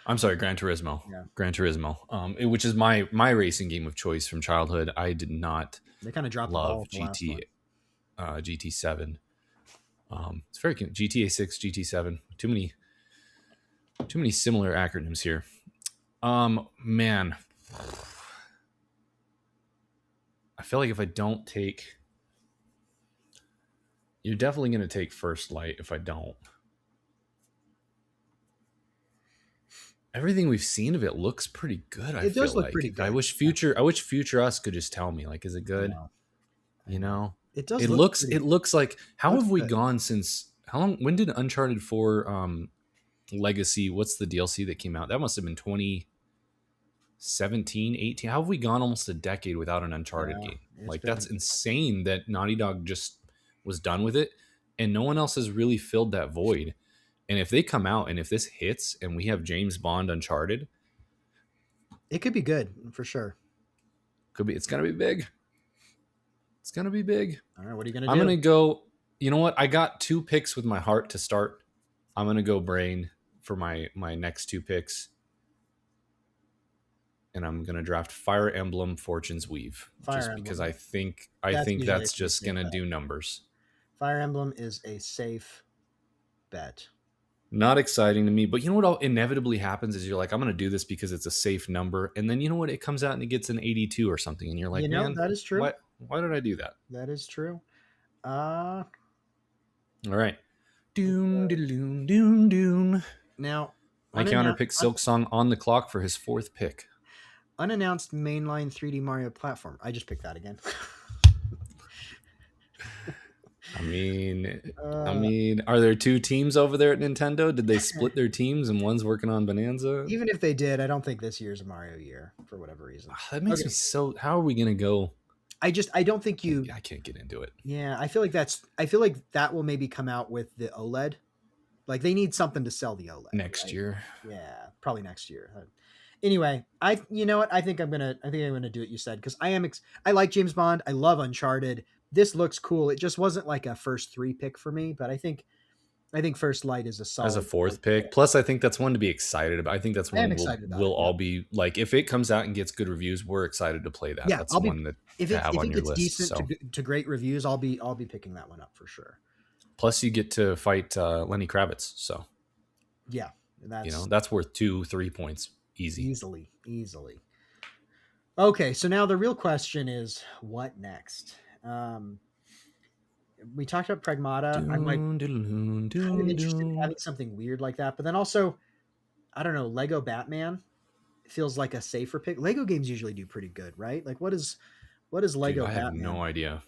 I'm sorry, Gran Turismo. Yeah. Gran Turismo, which is my racing game of choice from childhood. I did not. They kind of dropped love the ball GT7. It's very cute. GTA 6, GT7. Too many similar acronyms here. Man, I feel like if I don't take, you're definitely going to take First Light. If I don't, everything we've seen of it looks pretty good. It does look pretty good. I wish Future Us could just tell me, like, is it good? You know, it does. It looks like, how have we gone since how long? When did Uncharted 4 Legacy. What's the DLC that came out? That must have been 2017, 18. How have we gone almost a decade without an Uncharted Yeah, game? it's Like, been that's insane that Naughty Dog just was done with it, and no one else has really filled that void. And if they come out and if this hits and we have James Bond Uncharted, it could be good for sure. it's gonna be big. It's gonna be big. All right, what are you gonna I'm do? gonna go. You know what? I got 2 picks with my heart to start. I'm gonna go brain for my next 2 picks, and I'm gonna draft Fire Emblem Fortune's Weave Fire just because Emblem. I That's think usually a that's pretty just safe gonna bet. do numbers. Fire Emblem is a safe bet. Not exciting to me, but you know what inevitably happens is you're like, I'm gonna do this because it's a safe number, and then you know what? It comes out and it gets an 82 or something, and you're like, man, That is true. why did I do that? That is true. Uh All right. Doom, doom, doom, doom. Now, My counter picked Silk Song on the clock for his 4th pick. unannounced mainline 3D Mario platform. I just picked that again. I mean, are there 2 teams over there at Nintendo? Did they split their teams and one's working on Bonanza? Even if they did, I don't think this year's a Mario year for whatever reason. That makes me so. How are we gonna go? I don't think I can't get into it. Yeah, I feel like that will maybe come out with the OLED. Like they need something to sell the OLED Next year. Yeah, probably next year. Anyway, you know what? I think I'm gonna do what you said because I like James Bond. I love Uncharted. This looks cool. It just wasn't like a first 3 pick for me, but I think First Light is a solid as a 4th pick. Plus, I think that's one to be excited about. I think that's one we'll all be like, if it comes out and gets good reviews, we're excited to play that. Yeah, that's one that if to have it on your gets list. decent to great reviews, I'll be picking that one up for sure. Plus, you get to fight Lenny Kravitz, so yeah, that's worth 2-3 points easily. Okay, so now the real question is, what next? We talked about Pragmata. I'm like kind of interested in having something weird like that, but then also, I don't know, Lego Batman feels like a safer pick. Lego games usually do pretty good, right? Like what is Lego Batman? I have no idea.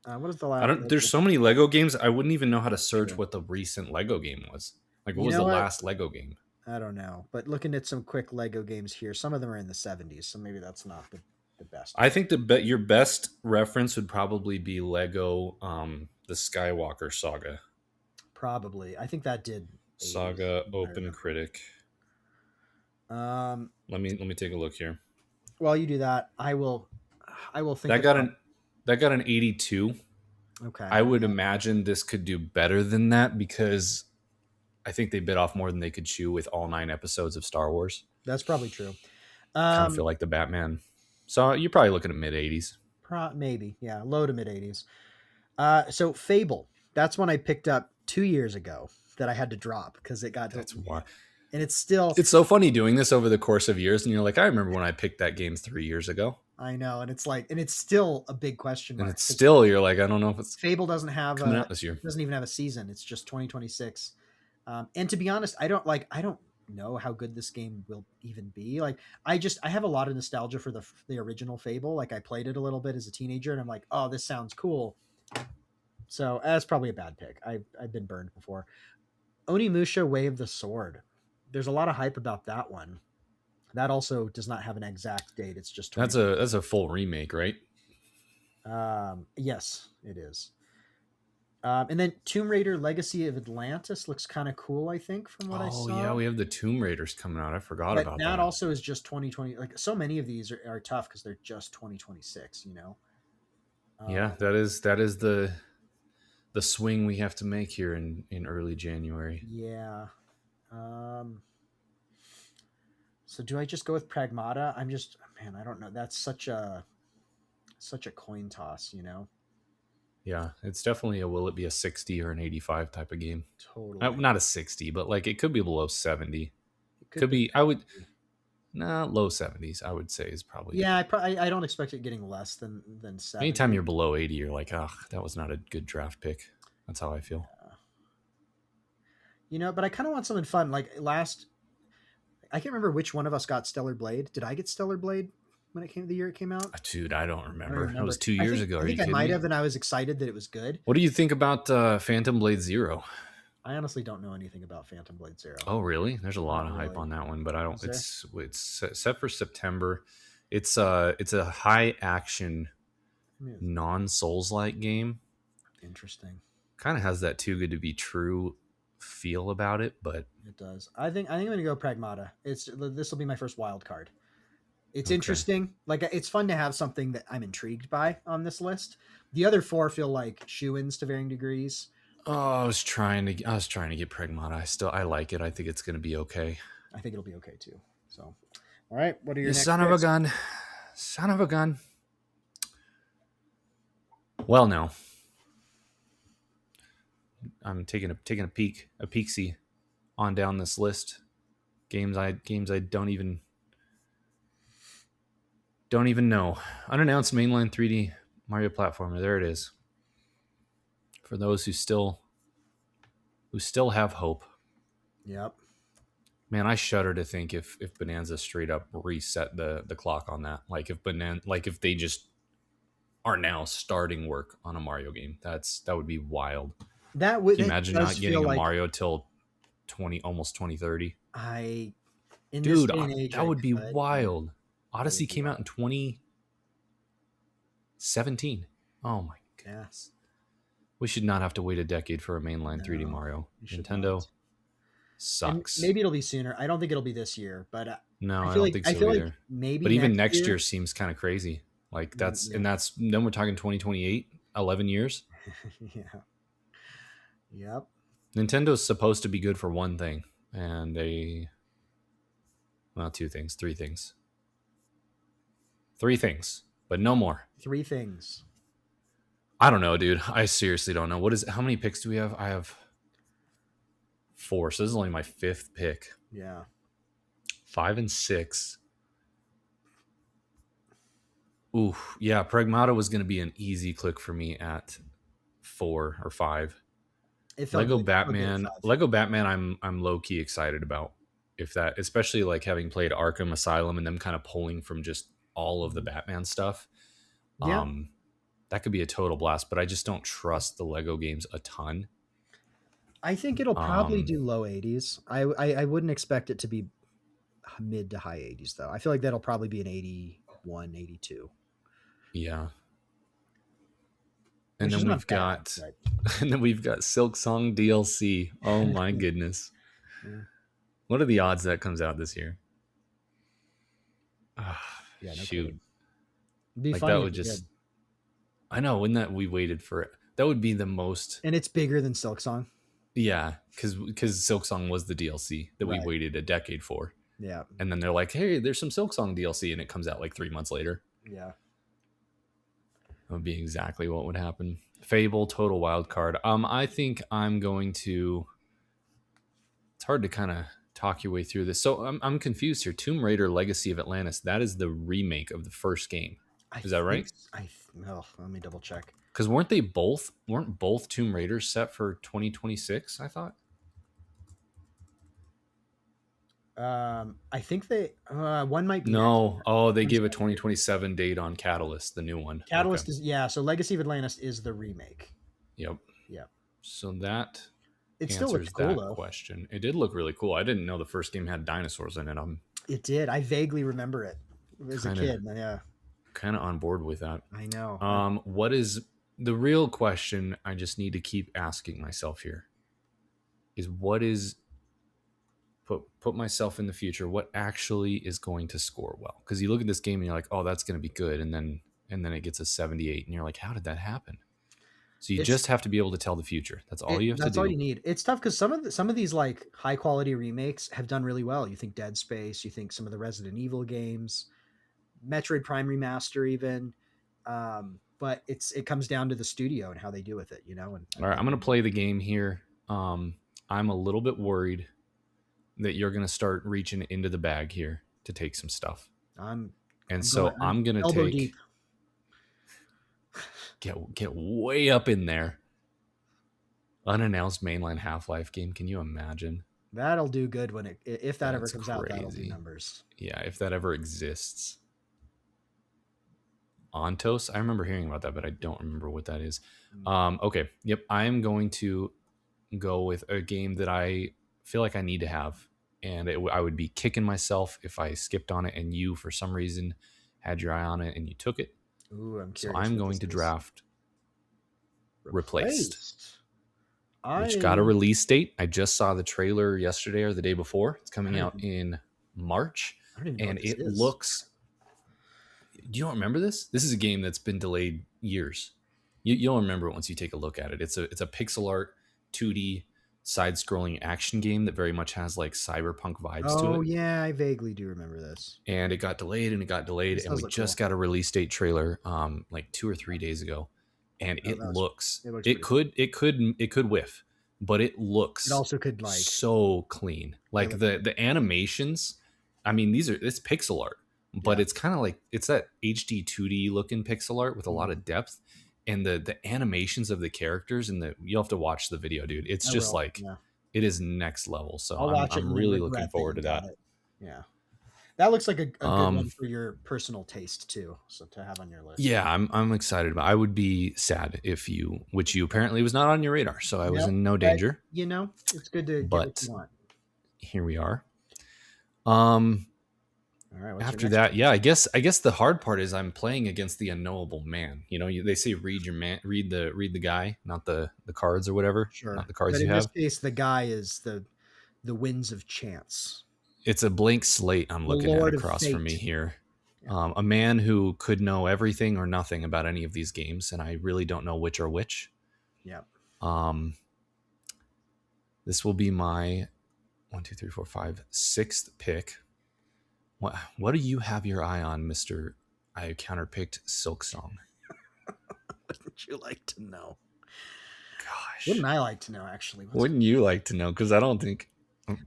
What is the last? There's so many Lego games. I wouldn't even know how to search what the recent Lego game was. Like, what was the last Lego game? I don't know. But looking at some quick Lego games here, some of them are in the 70s, so maybe that's not the best. I think your best reference would probably be Lego, the Skywalker Saga. Probably. I think that did. Saga Open Critic. Let me take a look here. While you do that, I will think that got an 82. Okay. I would imagine this could do better than that because I think they bit off more than they could chew with all 9 episodes of Star Wars. That's probably true. Kind of feel like the Batman. So you're probably looking at mid 80s. Maybe, yeah, low to mid 80s. So Fable, that's one I picked up 2 years ago that I had to drop because it got. That's why. And it's so funny doing this over the course of years, and you're like, I remember when I picked that game 3 years ago. I know, and it's still a big question mark. And it's still, you're like, I don't know if it's Fable doesn't have coming out this year. Doesn't even have a season. It's just 2026. And to be honest, I don't know how good this game will even be. Like, I have a lot of nostalgia for the original Fable. Like, I played it a little bit as a teenager, and I'm like, oh, this sounds cool. So that's probably a bad pick. I've been burned before. Onimusha Way of the Sword. There's a lot of hype about that one. That also does not have an exact date. It's just that's a full remake, right? Yes, it is. And then Tomb Raider Legacy of Atlantis looks kind of cool, I think, from what I saw. Oh, yeah, we have the Tomb Raiders coming out. I forgot about that. That also is just 2020. Like, so many of these are tough because they're just 2026, you know? Yeah, that is the swing we have to make here in early January. Yeah. So do I just go with Pragmata? I don't know. That's such a coin toss, you know? Yeah, it's definitely will it be a 60 or an 85 type of game? Totally. Not a 60, but like it could be below 70. It could be. I would. Low 70s. I would say is probably. Yeah, I don't expect it getting less than 70. Anytime you're below 80, you're like, oh, that was not a good draft pick. That's how I feel. Yeah. You know, but I kind of want something fun. Like I can't remember which one of us got Stellar Blade. Did I get Stellar Blade when the year it came out? Dude, I don't remember. It was 2 years ago. I think I might have, and I was excited that it was good. What do you think about Phantom Blade Zero? I honestly don't know anything about Phantom Blade Zero. Oh, really? There's a lot Not of hype really. on that one, but I don't. Is there? It's set for September. It's a high action Hmm, non Souls like game. interesting. Kind of has that too good to be true feel about it, but It does. I think I'm gonna go Pragmata. This will be my first wild card. It's okay. interesting. Like it's fun to have something that I'm intrigued by on this list. The other four feel like shoe-ins to varying degrees. Oh, I was trying to get Pragmata. I like it. I think it's going to be okay. I think it'll be okay too. So, all right. What are your You next son of a picks? gun. Son of a gun. Well, now I'm taking a peeksy on down this list. Games I don't even know. Unannounced mainline 3D Mario platformer. There it is. For those who still have hope. Yep. Man, I shudder to think if Bonanza straight up reset the clock on that. Like if they just are now starting work on a Mario game. That would be wild. Can you That imagine does not feel getting a like Mario till 2030? I in this Dude, day and age that I would be could, but wild. that Odyssey would be came out in wild. 2017. Oh my Yeah. goodness. We should not have to wait a decade for a mainline 3D No, Mario. you should Nintendo not. And sucks. maybe it'll be sooner. I don't think it'll be this year, but No, I I feel don't like think so either. maybe But even next next year year. seems kind of crazy. Like Yeah. that's then we're talking 2028, 11 years. Yeah. Yep. Nintendo's supposed to be good for one thing, and two things, three things, but no more. Three things. I don't know, dude. I seriously don't know. How many picks do we have? I have 4, so this is only my 5th pick. Yeah. 5 and 6. Ooh, yeah. Pragmata was going to be an easy click for me at 4 or 5. It felt good. It felt good at five. Lego Batman. I'm low key excited about, if that, especially like having played Arkham Asylum and them kind of pulling from just all of the Mhm. Batman stuff. Yeah. That could be a total blast, but I just don't trust the Lego games a ton. I think it'll probably Um, do low 80s. I wouldn't expect it to be mid to high 80s though. I feel like that'll probably be an 81, 82, yeah. And which is then not we've bad, got but and then we've got Silk Song DLC. Oh my goodness. yeah. What are the odds that comes out this year? Yeah, no Shoot. kidding. It'd be Like that funny if would it did. just I know, when that we waited for it. That would be the most. And it's bigger than Silk Song. Yeah, cuz Silk Song was the DLC that we Right. waited a decade for. Yeah. And then they're like, "Hey, there's some Silk Song DLC," and it comes out like 3 months later. Yeah. That would be exactly what would happen. Fable, total wild card. I think I'm going to. It's hard to kind of talk your way through this. So I'm confused here. Tomb Raider: Legacy of Atlantis. That is the remake of the first game. I Is that think right? let me double check. Because weren't both Tomb Raiders set for 2026? I thought. I think they one might be next No. year. Oh, they One's gave a next year. 2027 date on Catalyst, the new one. Okay. Catalyst is yeah. So Legacy of Atlantis is the remake. Yep. Yeah. So that It still looked answers cool that though. question. It did look really cool. I didn't know the first game had dinosaurs in it. I'm It did. I vaguely remember it as a kind of kid. Yeah. on board with that. I know. What is the real question I just need to keep asking myself here is what is put myself in the future, what actually is going to score well? Because you look at this game and you're like, oh, that's going to be good, and then it gets a 78, and you're like, how did that happen? So you It's just have to be able to tell the future. That's all you have to that's all do. you need. It's tough because some of these like high quality remakes have done really well. You think Dead Space, you think some of the Resident Evil games, Metroid Prime remaster, even. But it comes down to the studio and how they do with it, you know. All right, I'm going to play the game here. I'm a little bit worried that you're going to start reaching into the bag here to take some stuff. I'm And I'm so going I'm going to elbow take deep. get way up in there. Unannounced mainline Half-Life game. Can you imagine? That'll do good when if that ever That's comes out. That'll do crazy. numbers. Yeah, if that ever exists. Ontos? I remember hearing about that, but I don't remember what that is. Mm. Okay. Yep. I am going to go with a game that I feel like I need to have, and I would be kicking myself if I skipped on it and you, for some reason, had your eye on it and you took it. Ooh, I'm So curious I'm what going this to is. draft Replaced, which got a I release date. I just saw the trailer yesterday or the day before. It's coming out in March, I don't even know what and this it is. looks. Do you don't remember this? This is a game that's been delayed years. You'll remember it once you take a look at it. It's a pixel art 2D side-scrolling action game that very much has like cyberpunk vibes to Oh it. yeah, I vaguely do remember this. And it got delayed and it got delayed, This and does we look just cool. got a release date trailer like 2 or 3 days ago, and Oh, it looks pretty cool. it could whiff, but it It looks also could like so clean. they Like look the animations, I mean, it's pixel art, but yeah. it's kind of like it's that HD 2D looking pixel art with a lot of depth, and the animations of the characters, and you'll have to watch the video, dude. It's I just will. like Yeah. it is next level. So I'll watch it I'm and then really looking regret that forward you to got that. it. Yeah. That looks like a good one Um, for your personal taste too. So to have on your list. Yeah, I'm excited about. I would be sad if which you apparently was not on your radar, so I was Yep. in no But danger. it's good to get what But you want. here we are. All right. What's your After next that, one? yeah, I guess the hard part is I'm playing against the unknowable man. They say read your man, read the guy, not the cards or whatever, not Sure. the cards But you in this have. case, the guy is the winds of chance. It's a blank slate I'm The looking at Lord of across from me Fate. here. Yeah. A man who could know everything or nothing about any of these games, and I really don't know which are which. Yeah. This will be my 6th pick. What do you have your eye on, Mister? I counterpicked Silk Song. Wouldn't you like to know? Gosh, Wouldn't I like to know? Actually, wouldn't you like to know? Because I don't think.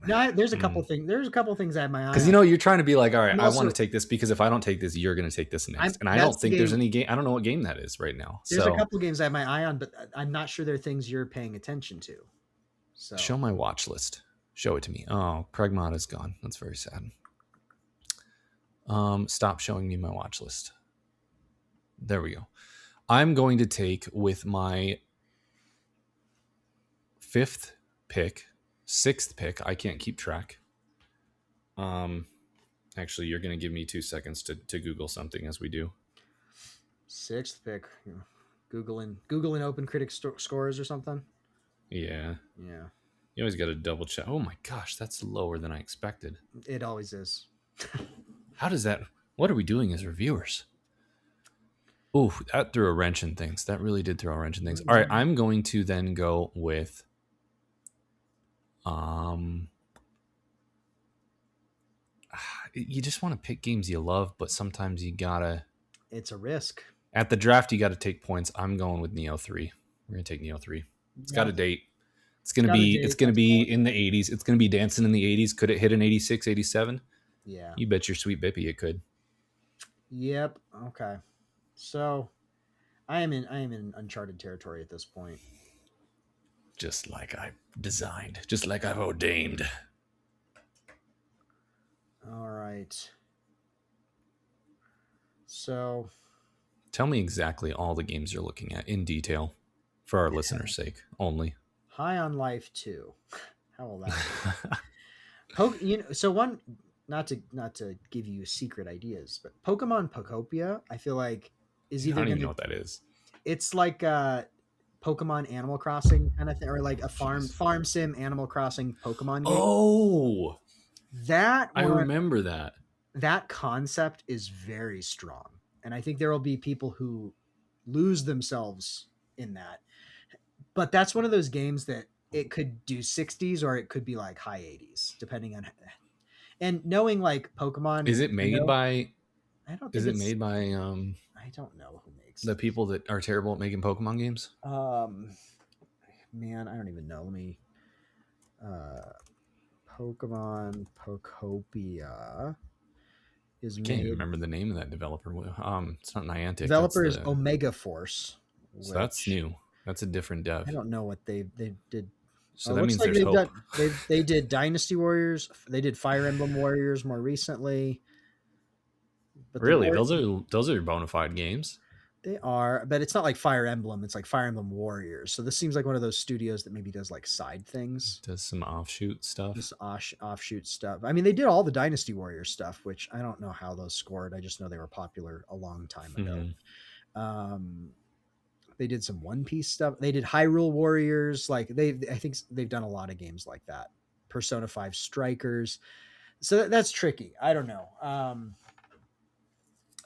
no. There's a couple things. There's a couple things I have my eye Because on. you're trying to be like, all right, And I want to also, take this because if I don't take this, you're going to take this next. And I that's don't the think there's game. any game. I don't know what game that is right now. There's a So couple games I have my eye on, but I'm not sure they're things you're paying attention to. So show my watch list. Show it to me. Oh, Pragmata's gone. That's very sad. Stop showing me my watch list. There we go. I'm going to take with my 5th pick, 6th pick. I can't keep track. Actually, you're going to give me 2 seconds to Google something as we do. 6th pick, Googling Open Critic scores or something. Yeah. Yeah. You always got to double check. Oh my gosh, that's lower than I expected. It always is. How does that? What are we doing as reviewers? Ooh, that threw a wrench in things. That really did throw a wrench in things. All right, I'm going to then go with you just want to pick games you love, but sometimes you gotta. It's a risk. At the draft, you got to take points. I'm going with Neo 3. We're gonna take Neo 3. It's got a date. It's gonna be in the 80s. It's gonna be dancing in the 80s. Could it hit an 86, 87? Yeah. You bet your sweet bippy it could. Yep. Okay. So I am in uncharted territory at this point. Just like I designed, just like I've ordained. All right. So tell me exactly all the games you're looking at in detail for our listeners' sake only. High on Life 2. How will that be? So one, not to give you secret ideas, but Pokemon Pokopia, I feel like is either I don't even know what that is. It's like Pokemon Animal Crossing kind of thing, or like a farm sim Animal Crossing Pokemon game. Oh, I remember that. That concept is very strong, and I think there will be people who lose themselves in that. But that's one of those games that it could do 60s or it could be like high 80s, depending on. And knowing like Pokemon, is it made by? I don't. Is it made by? I don't know who makes the people that are terrible at making Pokemon games. Man, I don't even know. Let me. Pokemon Pokopia is made. I can't even remember the name of that developer. It's not Niantic. Developer is Omega Force. So that's new. That's a different dev. I don't know what they did. So that means there's hope. They did Dynasty Warriors. They did Fire Emblem Warriors more recently. But really, those are bona fide games. They are, but it's not like Fire Emblem. It's like Fire Emblem Warriors. So this seems like one of those studios that maybe does like side things, Does some offshoot stuff. just offshoot stuff. I mean, they did all the Dynasty Warriors stuff, which I don't know how those scored. I just know they were popular a long time ago. Um, they did some One Piece stuff. They did Hyrule Warriors. Like I think they've done a lot of games like that. Persona 5 Strikers. So that's tricky. I don't know.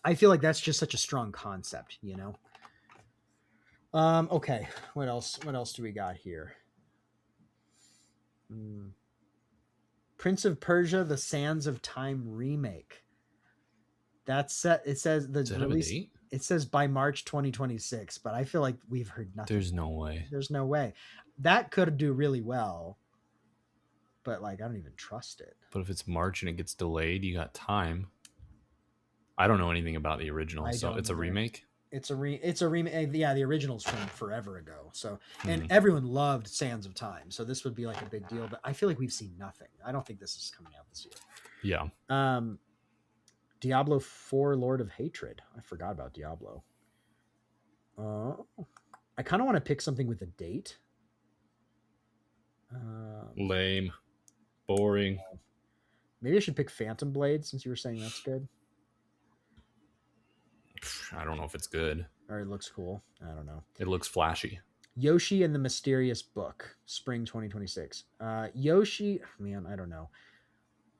I feel like that's just such a strong concept, you know. Okay. What else? What else do we got here? Prince of Persia: The Sands of Time remake. That's set. It says the Does that have a release. date? It says by March 2026, but I feel like we've heard nothing. There's no way. There's no way. That could do really well, but like I don't even trust it. But if it's March and it gets delayed, you got time. I don't know anything about the original, so it's a remake. It's a remake. Yeah, the original's from forever ago. So, and everyone loved Sands of Time. So this would be like a big deal, but I feel like we've seen nothing. I don't think this is coming out this year. Yeah. Diablo 4 Lord of Hatred. I forgot about Diablo. I kind of want to pick something with a date. Lame. Boring. Maybe I should pick Phantom Blade since you were saying that's good. I don't know if it's good. Or it looks cool. I don't know. It looks flashy. Yoshi and the Mysterious Book, spring 2026. Yoshi, man, I don't know.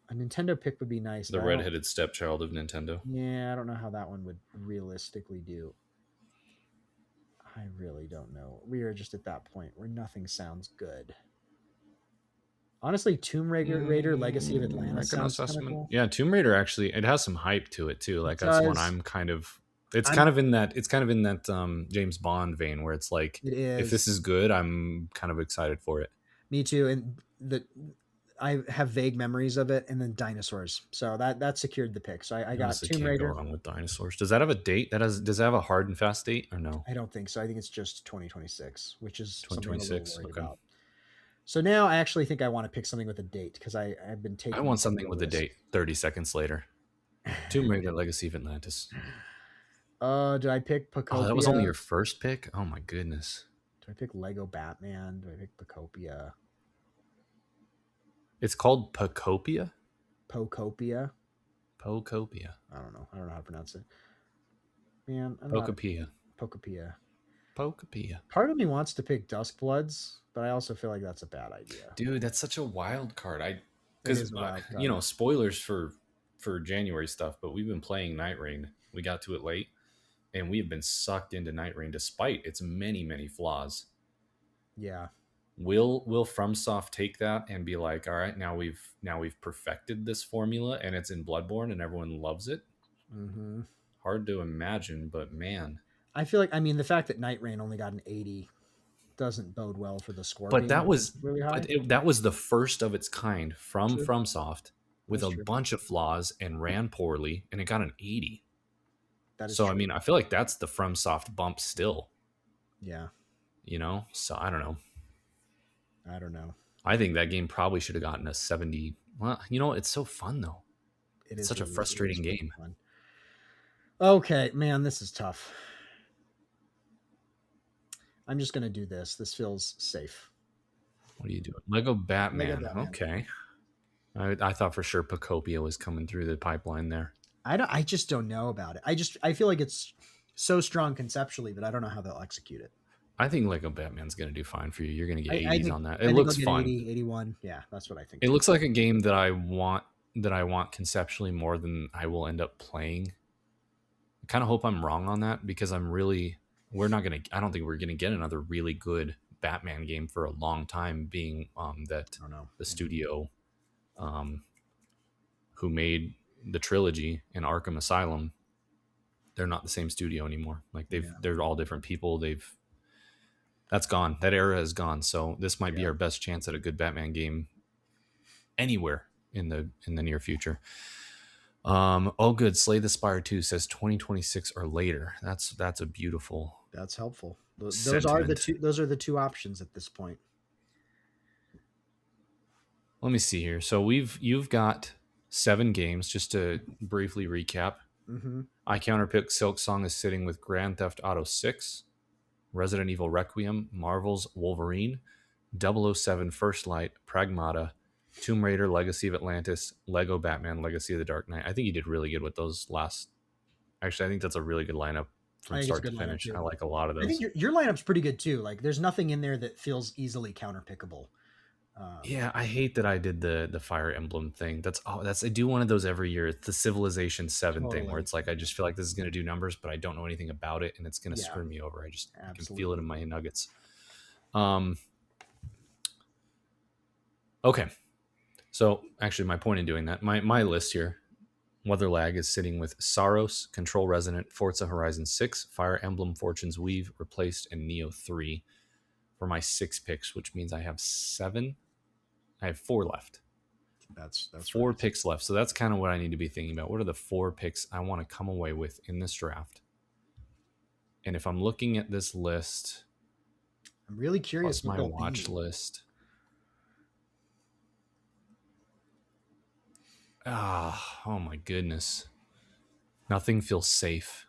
A Nintendo pick would be nice. The redheaded stepchild of Nintendo. Yeah, I don't know how that one would realistically do. I really don't know. We are just at that point where nothing sounds good. Honestly, Tomb Raider Legacy of Atlantis sounds kind of cool. Yeah, Tomb Raider actually, it has some hype to it too. Like that's one I'm kind of. It's kind of in that James Bond vein where it's like, if this is good, I'm kind of excited for it. Me too, and I have vague memories of it, and then dinosaurs. So that secured the pick. So I got Tomb Raider. Can't go wrong with dinosaurs. Does that have a date? Does it have a hard and fast date or no? I don't think so. I think it's just 2026, which is 2026. Okay. About. So now I actually think I want to pick something with a date because I've been taking. I want something with a date. 30 seconds later. Tomb Raider Legacy of Atlantis. Do I pick Pocopia? Oh, that was only your first pick? Oh my goodness. Do I pick Lego Batman? Do I pick Pocopia? It's called Pocopia? Pocopia. Pocopia. I don't know how to pronounce it. Man, Pocopia. Pocopia. Pocopia. Part of me wants to pick Duskbloods, but I also feel like that's a bad idea. Dude, that's such a wild card. Because you know, spoilers for January stuff, but we've been playing Night Rain. We got to it late, and we have been sucked into Night Rain despite its many flaws. Yeah. Will FromSoft take that and be like, all right, now we've perfected this formula and it's in Bloodborne and everyone loves it? Mm-hmm. Hard to imagine, but man, I feel like the fact that Night Rain only got an 80 doesn't bode well for the score. But that was really high. That was the first of its kind from FromSoft with a bunch of flaws and ran poorly, and it got an 80. That is so true. I mean, I feel like that's the FromSoft bump still. Yeah. You know, so I don't know. I think that game probably should have gotten a 70. Well, you know, it's so fun though. It's such a frustrating game. Fun. Okay, man, this is tough. I'm just going to do this. This feels safe. What are you doing? Lego Batman. Okay. I thought for sure Pocopia was coming through the pipeline there. I just don't know about it. I feel like it's so strong conceptually, but I don't know how they'll execute it. I think Lego Batman's going to do fine for you. You're going to get 80s on that. It looks fun. 80, 81. Yeah, that's what I think. It looks like a game that I want conceptually more than I will end up playing. I kind of hope I'm wrong on that because I don't think we're going to get another really good Batman game for a long time, being that the studio who made the trilogy in Arkham Asylum, they're not the same studio anymore. Like they're all different people. That's gone. That era is gone. So this might be our best chance at a good Batman game anywhere in the near future. Good. Slay the Spire 2 says 2026 or later. That's a beautiful. That's helpful. Those are the two options at this point. Let me see here. So you've got 7 games, just to briefly recap. Mm-hmm. I counterpick Silk Song is sitting with Grand Theft Auto 6, Resident Evil Requiem, Marvel's Wolverine, 007 First Light, Pragmata, Tomb Raider Legacy of Atlantis, Lego Batman Legacy of the Dark Knight. I think you did really good with those last. Actually, I think that's a really good lineup I from think it's a start to good lineup finish. I too. like a lot of I think those. your lineup's pretty good too. Like, there's nothing in there that feels easily counterpickable. Yeah, I hate that I did the Fire Emblem thing. That's I do one of those every year. It's the Civilization 7 thing where Totally. it's like I just feel like this is going to do numbers, but I don't know anything about it and it's going to Yeah, screw me over. I can feel it in absolutely. my nuggets. Um okay. So, actually my point in doing that, my list here, WeatherLag is sitting with Saros, Control Resonant, Forza Horizon 6, Fire Emblem Fortune's Weave, Replaced, and Neo 3 for my 6 picks, which means I have 7. I have 4 left. That's Four right. picks left. So that's kind of what I need to be thinking about. What are the 4 picks I want to come away with in this draft? And if I'm looking at this list I'm really curious plus what my they'll watch be. list, oh my goodness. Nothing feels safe.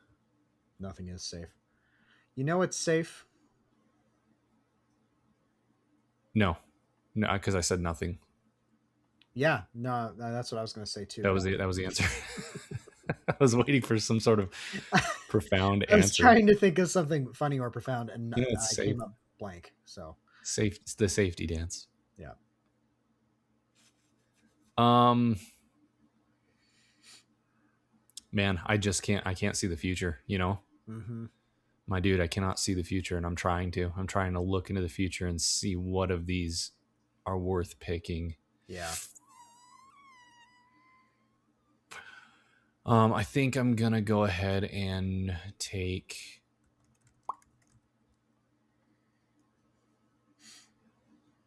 Nothing is safe. You know what's safe? No, no, because I said nothing. Yeah, no, that's what I was going to say too. That was it. That was the answer. I was waiting for some sort of profound I was answer. trying to think of something funny or profound, and You know, it's I safe. came up blank. So Safe. It's the safety dance. yeah, Um, man, I just can't. I can't see the future. You know, mm-hmm. my dude, I cannot see the future, and I'm trying to. I'm trying to look into the future and see what of these are worth picking. Yeah. I think I'm gonna go ahead and take.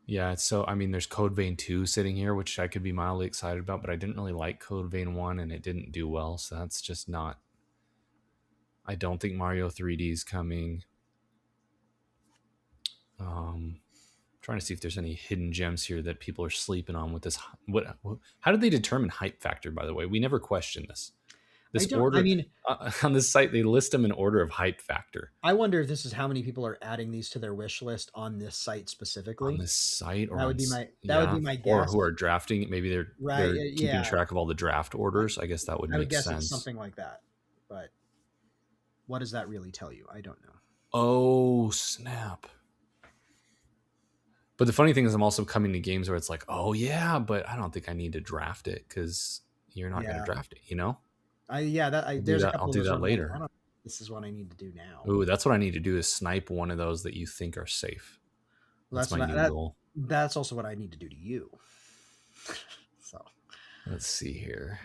Yeah, so I mean, there's Code Vein 2 sitting here, which I could be mildly excited about, but I didn't really like Code Vein 1 and it didn't do well, so that's just not. I don't think Mario 3D is coming. Trying to see if there's any hidden gems here that people are sleeping on with this. How did they determine hype factor, by the way? We never questioned this. I This don't. I order mean, on this site, they list them in order of hype factor I wonder if this is how many people are adding these to their wish list on this site on specifically. this site or That on would be my yeah, or guess. who are drafting. Maybe Right? they're keeping Yeah. track of all the draft I, orders. I guess that would I would make guess it's sense. something like that. But what does that really tell you? I don't know. Oh snap! But the funny thing is, I'm also coming to games where it's like, oh yeah, but I don't think I need to draft it because you're not going to Yeah. draft it. You know, I'll do There's a that. I'll couple of do those where that I'm like, I later. don't. This is what I need to do now. Ooh, that's what I need to do is snipe one of those that you think are safe. Well, That's that's my what new goal. that's also what I need to do to you. So Let's see here.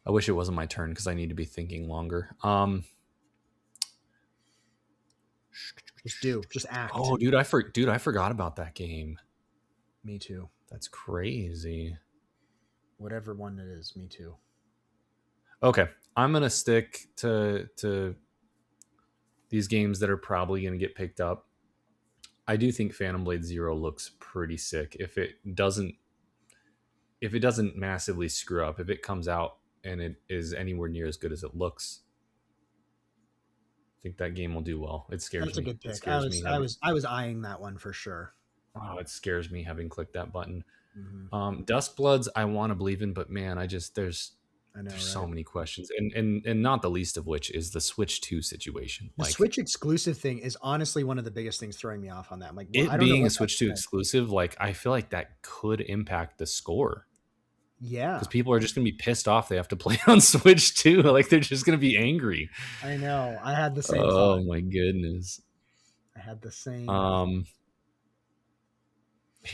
I wish it wasn't my turn because I need to be thinking longer. just act. Oh, dude, I forgot about that game. Me too. That's crazy. Whatever one it is, me too. Okay, I'm gonna stick to these games that are probably gonna get picked up. I do think Phantom Blade Zero looks pretty sick. If it doesn't massively screw up, if it comes out and it is anywhere near as good as it looks, I think that game will do well. It scares That's a me. good It pick. scares me having. I was eyeing that one for sure. It scares me having clicked that button. Mm-hmm. Dust Bloods, I want to believe in, but man, I know, there's so right? many questions, and not the least of which is the Switch 2 situation. The Like Switch exclusive thing is honestly one of the biggest things throwing me off on that. I'm like, well, I it don't know being a what that's Switch 2 gonna. exclusive, like I feel like that could impact the score because Yeah, people are just going to be pissed off they have to play on Switch 2. Like they're just going to be angry. I know. I had the same thought. Oh my goodness. I had the same thought. Um,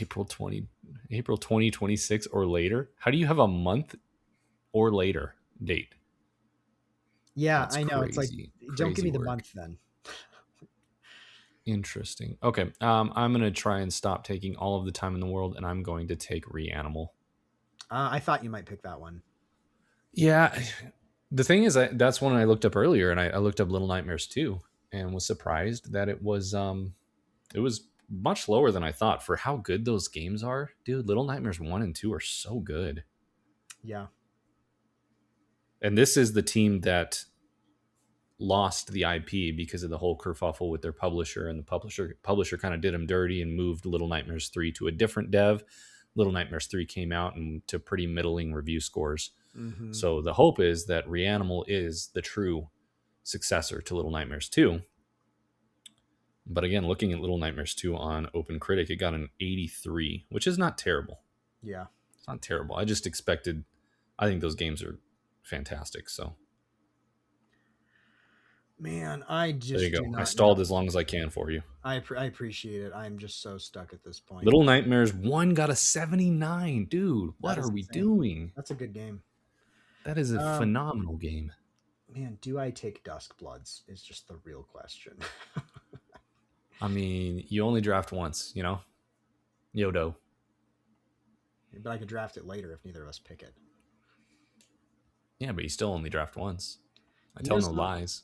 April 20, April 2026 or later. How do you have a month or later date? Yeah, That's I know. It's like, crazy, don't give crazy me the work. month then. Interesting. Okay. I'm going to try and stop taking all of the time in the world and I'm going to take Reanimal. I thought you might pick that one. Yeah. The thing is, that's one I looked up earlier and I looked up Little Nightmares 2 and was surprised that it was much lower than I thought for how good those games are. Dude, Little Nightmares 1 and 2 are so good. Yeah. And this is the team that lost the IP because of the whole kerfuffle with their publisher, and the publisher kind of did them dirty and moved Little Nightmares 3 to a different dev. Little Nightmares 3 came out and to pretty middling review scores. Mm-hmm. So the hope is that Reanimal is the true successor to Little Nightmares 2. But again, looking at Little Nightmares 2 on Open Critic, it got an 83, which is not terrible. Yeah. It's not terrible. I just expected, I think those games are fantastic. So Man, I there you just go. do I not stalled know. as long as I can for you. I appreciate it. I'm just so stuck at this point. Little Nightmares 1 got a 79. Dude, what That are is we insane. doing? That's a good game. That is a Um, phenomenal game. Man, do I take Dusk Bloods? Is just the real question. I mean, you only draft once, you know? Yodo. But I could draft it later if neither of us pick it. Yeah, but you still only draft once. I You tell know, no lies.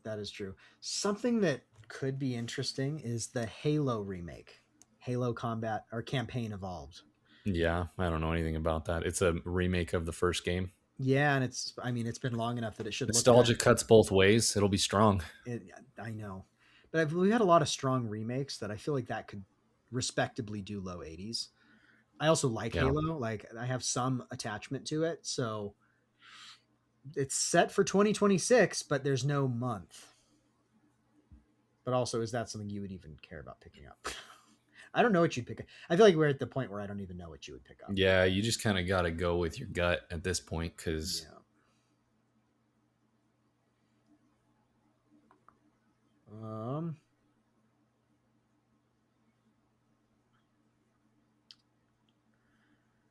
that is true. Something that could be interesting is the Halo remake. Halo Combat or Campaign Evolved. Yeah, I don't know anything about that. It's a remake of the first game. Yeah, and it's been long enough that it should Nostalgia look good. cuts both ways. It'll be strong. I know. But we've had a lot of strong remakes that I feel like that could respectably do low 80s. I also like Yeah. Halo. Like I have some attachment to it. So it's set for 2026, but there's no month. But also, is that something you would even care about picking up? I don't know what you'd pick up. I feel like we're at the point where I don't even know what you would pick up. Yeah, you just kind of got to go with your gut at this point because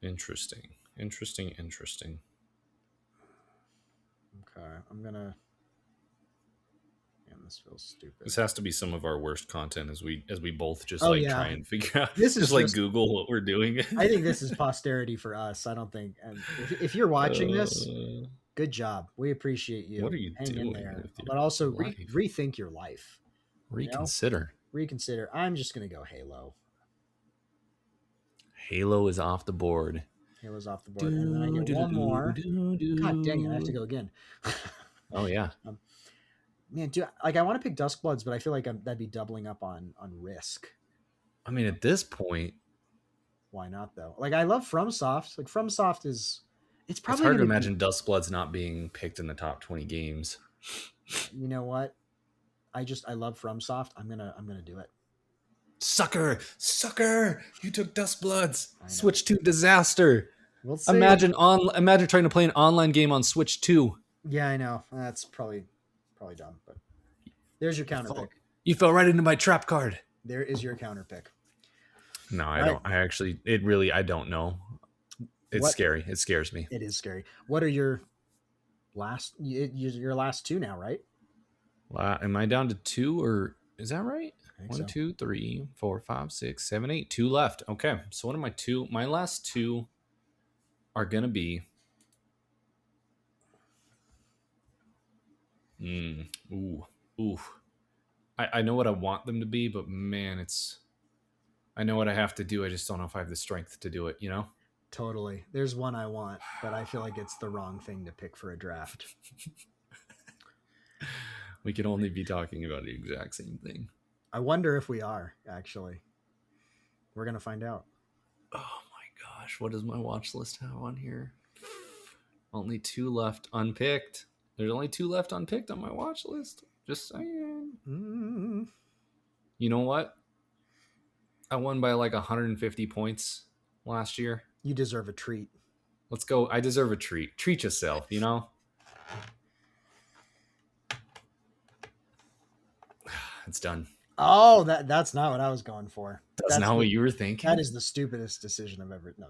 interesting. Okay, I'm gonna. Man, this feels stupid. This has to be some of our worst content as we both just try and figure out. This is just like Google what we're doing. I think this is posterity for us. I don't think. And if you're watching this, good job. We appreciate you. What are you doing in there? But also rethink your life. Reconsider. Reconsider. I'm just gonna go Halo. Halo is off the board. Halo's off the board, and then I get one more. God dang it! I have to go again. Oh yeah. Man, I want to pick Dusk Bloods, but I feel like that'd be doubling up on Risk. I mean, at this point, why not though? Like I love FromSoft. Like FromSoft is, it's probably hard to imagine Dusk Bloods not being picked in the top 20 games. You know what? I love FromSoft. I'm gonna do it. Sucker! You took Dusk Bloods. Switch 2 disaster. We'll see. Imagine trying to play an online game on Switch 2. Yeah, I know. That's probably dumb, but there's your counter pick. You fell right into my trap card. There is your counter pick. No, I don't. I don't know. It's scary. It scares me. It is scary. What are your last two now, right? Am I down to 2 or is that right? 1, 2, 3, 4, 5, 6, 7, 8. 2 left. Okay. So what are my 2? My last 2 are going to be I know what I want them to be, but man, I know what I have to do. I just don't know if I have the strength to do it, you know? Totally. There's one I want, but I feel like it's the wrong thing to pick for a draft. We can only be talking about the exact same thing. I wonder if we are, actually. We're going to find out. Oh my gosh. What does my watch list have on here? Only 2 left unpicked. There's only 2 left unpicked on my watch list. Just saying. You know what? I won by like 150 points last year. You deserve a treat. Let's go. I deserve a treat. Treat yourself, you know? It's done. Oh, that's not what I was going for. That's not what you were thinking? That is the stupidest decision I've ever... No,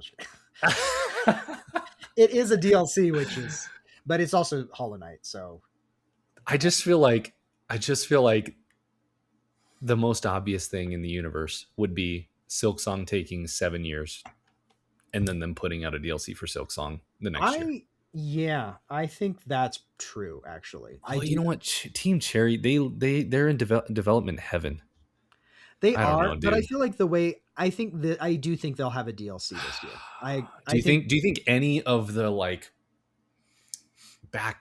it is a DLC, but it's also Hollow Knight, so... I just feel like the most obvious thing in the universe would be Silksong taking 7 years and then them putting out a DLC for Silksong the next year. Yeah, I think that's true, actually. You know what? Team Cherry, they're in development heaven. They I don't are, know, but I dude. feel like I do think they'll have a DLC this year. Do I you think think any of the like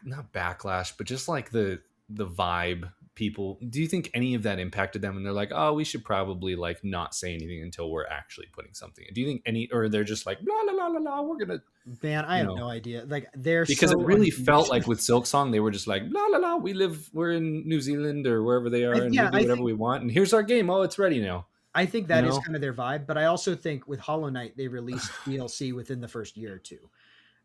not backlash, but just like the vibe people, do you think any of that impacted them and they're like, oh, we should probably like not say anything until we're actually putting something in? Do you think any, or they're just like blah blah blah blah blah, we're gonna, man, I you have know, no idea. Like they're because it so really felt unhinged. like with Silk Song they were just like blah blah blah, we're in New Zealand or wherever they are and we Yeah, do whatever we want and here's our game, oh it's ready now, I think you that is know. kind of their vibe, but I also think with Hollow Knight they released DLC within the first year or two.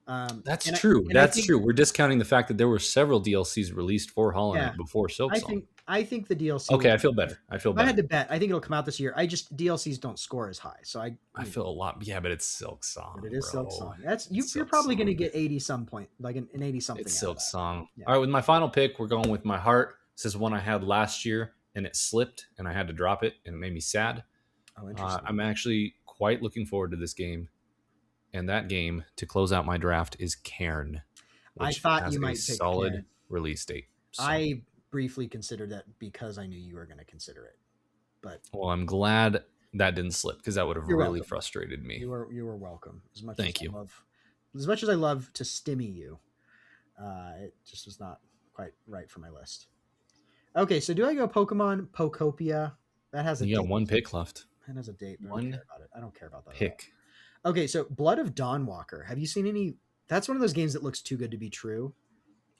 That's And true. I That's think true. We're discounting the fact that there were several DLCs released for Hollow yeah, Knight before Silk Song. I think the DLC will Okay, I come feel out this better. year. I feel If I had better. to bet, I think it'll come out this year. I just DLCs don't score as high, so I feel a lot. Yeah, but it's Silk but Song, it is Silk bro. Song. That's It's you're Silk probably going to Song. get 80 some point, like an 80 something It's out of Silk that. Song. Yeah. All right, with my final pick, we're going with my heart. This is one I had last year, and it slipped, and I had to drop it, and it made me sad. Oh, interesting. I'm actually quite looking forward to this game, and that game to close out my draft is Cairn, I which thought has you a might pick solid Karen. release date. So, I briefly considered that because I knew you were going to consider it, but well, I'm glad that didn't slip because that would have you're really welcome. frustrated me. You were welcome. Thank you. As much as I love to stimmy you, it just was not quite right for my list. Okay, so do I go Pokemon Pokopia? That has a You got date. one pick left. That has a date, but I don't care One about it. I don't care about that at all. pick. Okay, so Blood of Dawnwalker. Have you seen any? That's one of those games that looks too good to be true.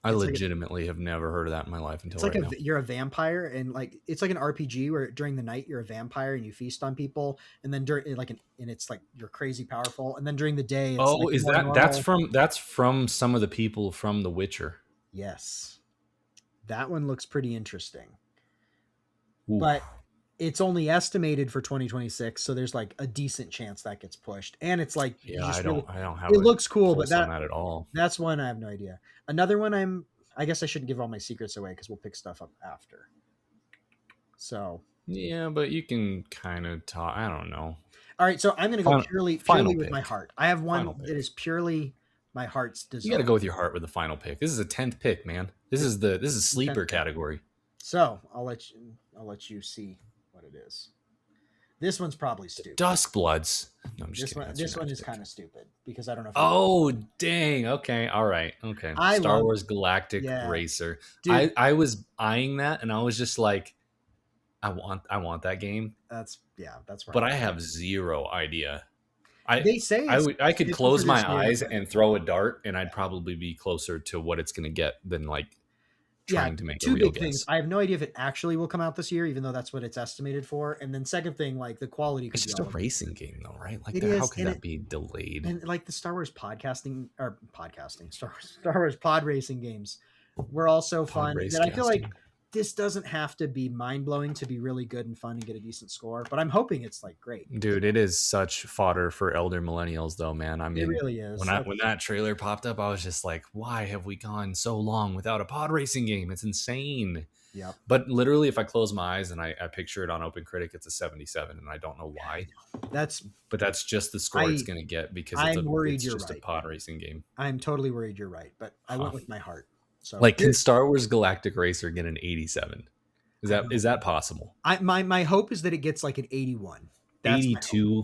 I It's like legitimately have never heard of that in my life until it's like right now. you're a vampire and like it's like an RPG where during the night you're a vampire and you feast on people and then during and it's like you're crazy powerful and then during the day it's Oh, like is more that normal. that's from some of the people from The Witcher? Yes. That one looks pretty interesting. Ooh, But it's only estimated for 2026, so there's like a decent chance that gets pushed. And it's like you yeah, just really I don't have it a looks cool, but pulse on that at all. that's one I have no idea. Another one I guess I shouldn't give all my secrets away because we'll pick stuff up after. So Yeah, but you can kind of talk. I don't know. all right, so I'm gonna go Final, purely final with my pick. heart. I have Final one that pick. is purely my heart's You got to desire. go with your heart with the final pick. This is a 10th pick, man. This is sleeper category. So I'll let you see what it is. This one's probably The stupid. Duskbloods. No, I'm just kidding. That's your This one next is pick. kind of stupid because I don't know if Oh, dang. Okay. All right. Okay. I Star love Wars Galactic yeah, Racer. dude. I was eyeing that and I was just like, I want that game, That's where but I'm I at. have zero idea. I They say it's I could 50 for close this my year, eyes but and throw a dart and I'd probably be closer to what it's going to get than like yeah, trying to make a two real big things. guess. I have no idea if it actually will come out this year, even though that's what it's estimated for. And then second thing, like the quality could It's be just a all over the racing place. game though, right? Like It that, how is, could that be delayed? and like the Star Wars pod racing games were all so Pod fun race that I feel like casting. this doesn't have to be mind blowing to be really good and fun and get a decent score. But I'm hoping it's like great. Dude, it is such fodder for elder millennials though, man. I It mean, really is. when that trailer popped up, I was just like, why have we gone so long without a pod racing game? It's insane. Yep. But literally, if I close my eyes and I picture it on Open Critic, it's a 77, and I don't know why. That's But that's just the score it's going to get because I'm worried it's you're just a right. pod racing game. I'm totally worried you're right, but I Huh. went with my heart. So Like, can Star Wars Galactic Racer get an 87? Is that possible? my hope is that it gets like an 81. That's my hope. 82,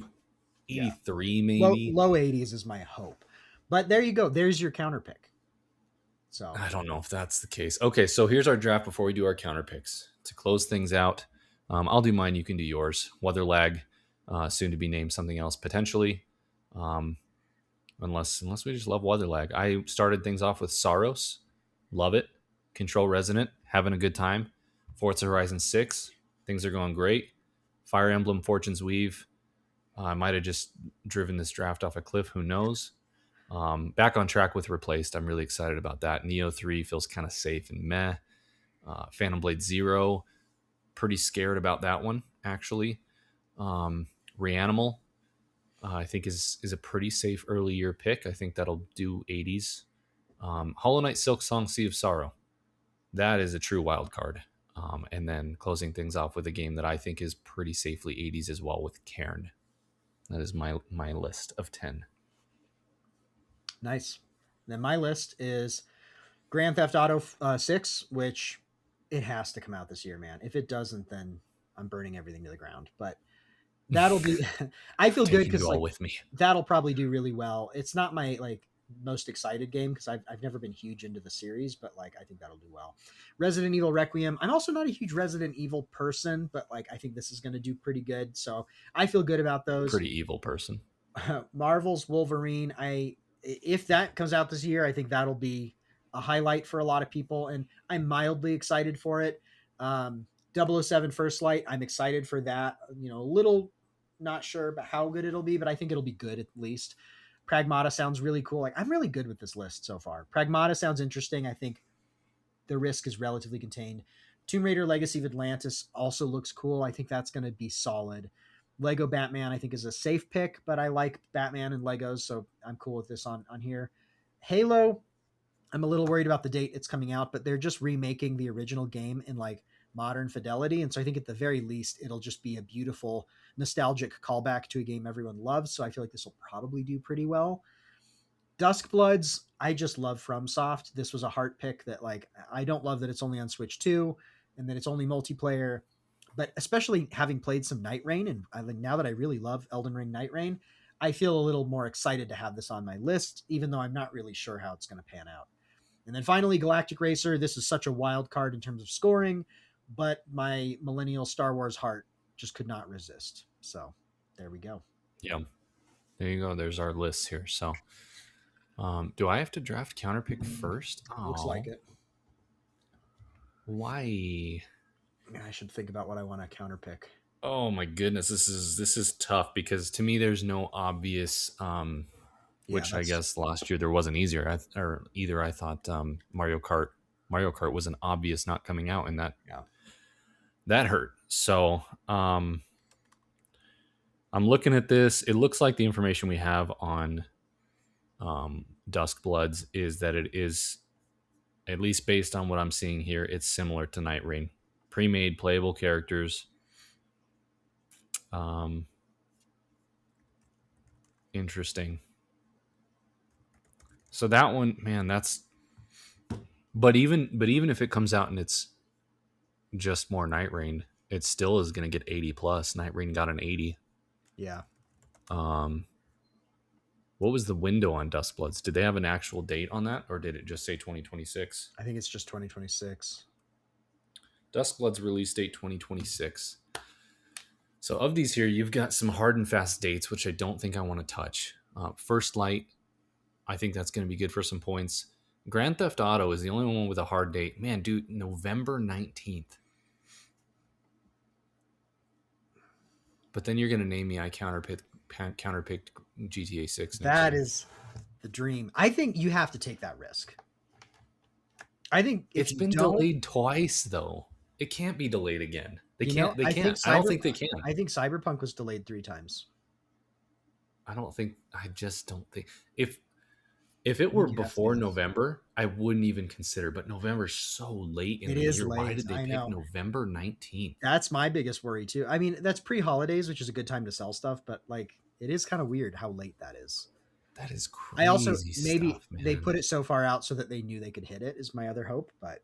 Yeah. 83 maybe? Low 80s is my hope. But there you go. There's your counter pick. So I don't know if that's the case. Okay, so here's our draft before we do our counter picks. To close things out, I'll do mine. You can do yours. WeatherLag, soon to be named something else potentially, um, unless we just love WeatherLag. I started things off with Saros, love it. Control Resonant, having a good time. Forza Horizon 6, things are going great. Fire Emblem Fortune's Weave. I might have just driven this draft off a cliff. Who knows? Back on track with Replaced. I'm really excited about that. Neo 3 feels kind of safe and meh. Phantom Blade Zero, pretty scared about that one, actually. Reanimal, I think is a pretty safe early year pick. I think that'll do 80s. Hollow Knight Silk Song Sea of Sorrow. That is a true wild card. And then closing things off with a game that I think is pretty safely 80s as well with Cairn. That is my list of 10. nice. Then my list is Grand Theft Auto 6, which it has to come out this year, man. If it doesn't, then I'm burning everything to the ground. But that'll do. I feel good Taking you because all like with me. that'll probably do really well. It's not my like most excited game because I've never been huge into the series, but like I think that'll do well. Resident Evil Requiem. I'm also not a huge Resident Evil person, but like I think this is going to do pretty good. So I feel good about those. Pretty evil person. Marvel's Wolverine. If that comes out this year, I think that'll be a highlight for a lot of people, and I'm mildly excited for it. 007 First Light. I'm excited for that. A little not sure about how good it'll be, but I think it'll be good at least. Pragmata sounds really cool. Like I'm really good with this list so far. Pragmata sounds interesting. I think the risk is relatively contained. Tomb Raider Legacy of Atlantis also looks cool. I think that's going to be solid. Lego Batman, I think, is a safe pick, but I like Batman and Legos, so I'm cool with this on here. Halo, I'm a little worried about the date it's coming out, but they're just remaking the original game in like modern fidelity. And so I think at the very least, it'll just be a beautiful, nostalgic callback to a game everyone loves. So I feel like this will probably do pretty well. Duskbloods, I just love FromSoft. This was a heart pick that like I don't love that it's only on Switch 2 and that it's only multiplayer, but especially having played some Night Rain and I think now that I really love Elden Ring Night Rain, I feel a little more excited to have this on my list, even though I'm not really sure how it's going to pan out. And then finally, Galactic Racer. This is such a wild card in terms of scoring, but my millennial Star Wars heart just could not resist. So there we go. Yeah. There you go. There's our list here. So do I have to draft counterpick first? Looks like it. Why? I should think about what I want to counterpick. Oh my goodness, this is tough because to me there's no obvious which I guess last year there wasn't easier I thought Mario Kart was an obvious not coming out, and that hurt. So I'm looking at this. It looks like the information we have on Duskbloods is that it is, at least based on what I'm seeing here, it's similar to Night Rain. Pre-made playable characters. Interesting. So that one, man, but even if it comes out and it's just more Night Rain, it still is going to get 80 plus. Night Rain got an 80. Yeah. What was the window on Duskbloods? Did they have an actual date on that, or did it just say 2026? I think it's just 2026. Duskbloods release date 2026. So of these here, you've got some hard and fast dates, which I don't think I want to touch. First Light, I think that's going to be good for some points. Grand Theft Auto is the only one with a hard date. Man, dude, November 19th. But then you're going to name me I counterpicked GTA 6. That is the dream. I think you have to take that risk. I think it's been delayed twice, though. It can't be delayed again. They can't. I don't think they can. I think Cyberpunk was delayed 3 times. I just don't think. If it were before November, I wouldn't even consider. But November's so late in the year. Late. Why did they pick November 19th? That's my biggest worry too. I mean, that's pre-holidays, which is a good time to sell stuff, but like it is kind of weird how late that is. That is crazy. I also maybe stuff, man. They put it so far out so that they knew they could hit it is my other hope, but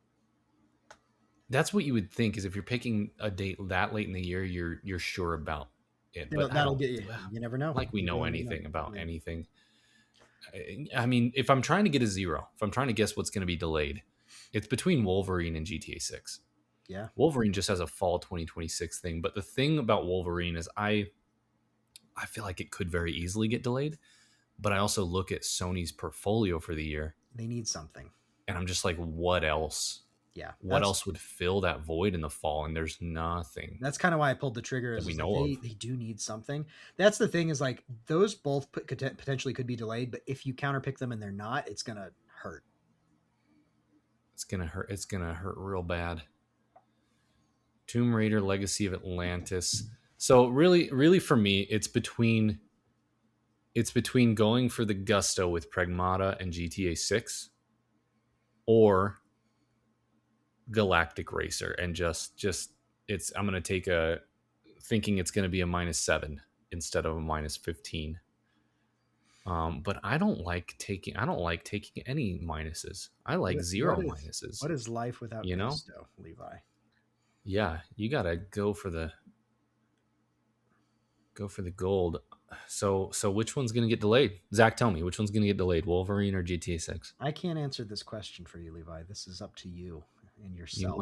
that's what you would think, is if you're picking a date that late in the year, you're sure about it. But that'll get you. You never know. Like we know anything about anything. I mean, if I'm trying to get a zero, if I'm trying to guess what's going to be delayed, it's between Wolverine and GTA 6. Yeah. Wolverine just has a fall 2026 thing. But the thing about Wolverine is I feel like it could very easily get delayed. But I also look at Sony's portfolio for the year. They need something. And I'm just like, what else? Yeah. What else would fill that void in the fall? And there's nothing. That's kind of why I pulled the trigger. That we know of. They do need something. That's the thing, is like those both potentially could be delayed, but if you counterpick them and they're not, it's going to hurt. It's going to hurt. It's going to hurt real bad. Tomb Raider Legacy of Atlantis. So really for me, it's between going for the gusto with Pragmata and GTA 6 or Galactic Racer, and just I'm going to take thinking it's going to be a -7 instead of a -15. But I don't like taking any minuses. I like zero minuses. What is life without gusto, Levi? Yeah, you got to go for the Go for the gold. So which one's gonna get delayed? Zach, tell me which one's gonna get delayed, Wolverine or GTA 6? I can't answer this question for you, Levi. This is up to you and You yourself.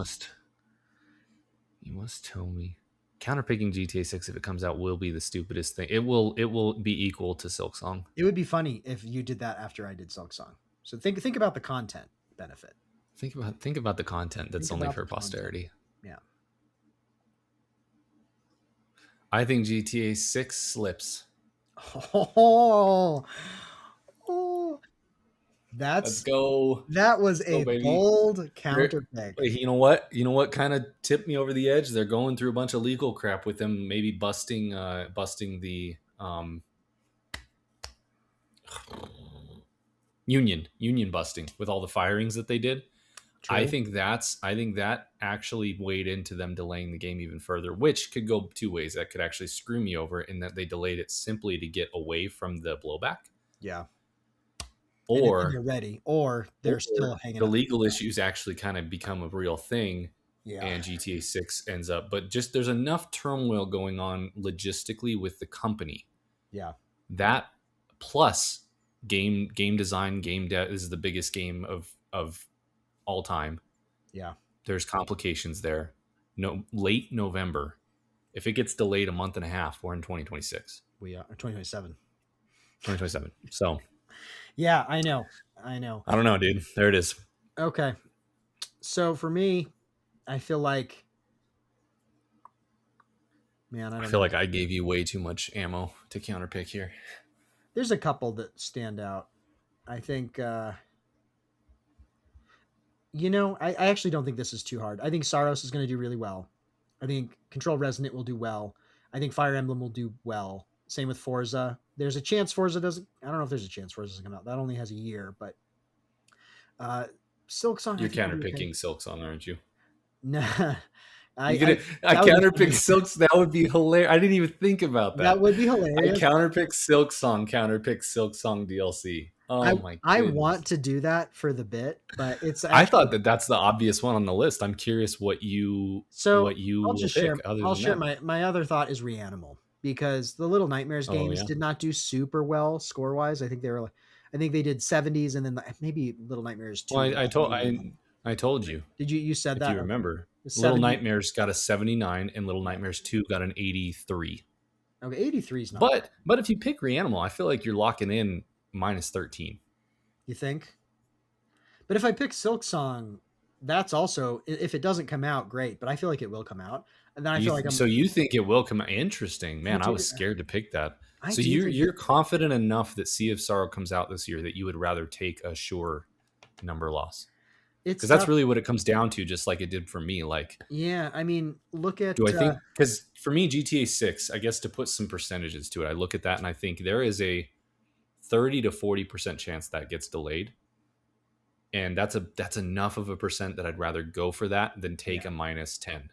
must tell me. Counterpicking GTA 6 if it comes out will be the stupidest thing. It will be equal to Silk Song. It would be funny if you did that after I did Silk Song. So think about the content benefit. Think about the content that's Think only about for the content. posterity. Yeah. I think GTA 6 slips. Oh, Let's go. that was a Baby. bold counter pick. You know what? You know what kind of tipped me over the edge? They're going through a bunch of legal crap with them, maybe busting the union busting with all the firings that they did. True. I think that actually weighed into them delaying the game even further, which could go two ways. That could actually screw me over in that they delayed it simply to get away from the blowback. Yeah. Or and they're ready, or they're still hanging the up. legal issues actually kind of become a real thing. Yeah. And GTA 6 ends up, but just there's enough turmoil going on logistically with the company. Yeah. That plus game design, this is the biggest game of all time. Yeah. There's complications there. No, late November. If it gets delayed a month and a half, we're in 2026. We are 2027. 2027. So yeah, I know. I don't know, dude. There it is. Okay. So for me, I feel like, man, I feel like I gave you way too much ammo to counterpick here. There's a couple that stand out. I think, I actually don't think this is too hard. I think Saros is going to do really well. I think Control Resonant will do well. I think Fire Emblem will do well. Same with Forza. There's a chance Forza doesn't. I don't know if there's a chance Forza doesn't come out. That only has a year, but Silk Song. You're counterpicking Silk Song, aren't you? Nah. I counterpick Silks. That would be hilarious. I didn't even think about that. That would be hilarious. I counterpick Silk Song DLC. Oh my goodness. I want to do that for the bit, but it's. I thought that's the obvious one on the list. I'm curious what you I'll just pick. Share my other thought is Reanimal, because the Little Nightmares games did not do super well score wise. I think they did 70s, and then maybe Little Nightmares 2. Well, I told you. Did you said that? If you remember, Little Nightmares got a 79, and Little Nightmares 2 got an 83. Okay, 83 is not. But if you pick Reanimal, I feel like you're locking in minus 13. You think? But if I pick Silk Song, that's also, if it doesn't come out, great. But I feel like it will come out, and then I feel like so you think it will come out? Interesting, man. I was scared to pick that. So you're confident enough that Sea of Sorrow comes out this year that you would rather take a sure number loss. Because that's really what it comes down to, just like it did for me. Like, yeah, I mean, look at. Do I think, because for me, GTA 6, I guess to put some percentages to it, I look at that and I think there is a 30 to 40% chance that gets delayed, and that's enough of a percent that I'd rather go for that than take a minus 10.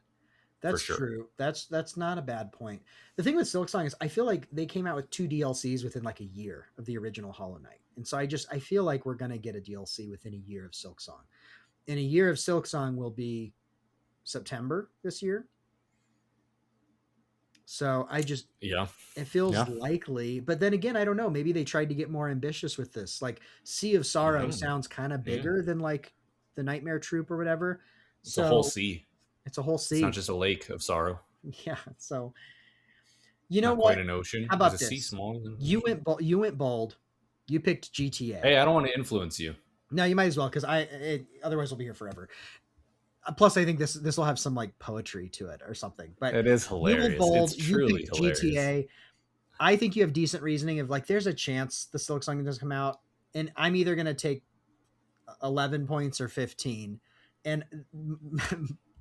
That's true. That's not a bad point. The thing with Silk Song is I feel like they came out with 2 DLCs within like a year of the original Hollow Knight, and so I feel like we're gonna get a DLC within a year of Silk Song. And a year of Silk Song will be September this year. So it feels likely, but then again, I don't know. Maybe they tried to get more ambitious with this. Like Sea of Sorrow sounds kind of bigger than like the Nightmare Troop or whatever. It's a whole sea. It's a whole sea. It's not just a lake of sorrow. Yeah. So you know not what? Quite an ocean. How about this? Sea smaller than you went bold. You picked GTA. Hey, I don't want to influence you. No, you might as well, because otherwise we'll be here forever. Plus, I think this will have some like poetry to it or something. But it is hilarious. It's truly hilarious. GTA. I think you have decent reasoning of like, there's a chance the Silk Song doesn't come out, and I'm either going to take 11 points or 15, and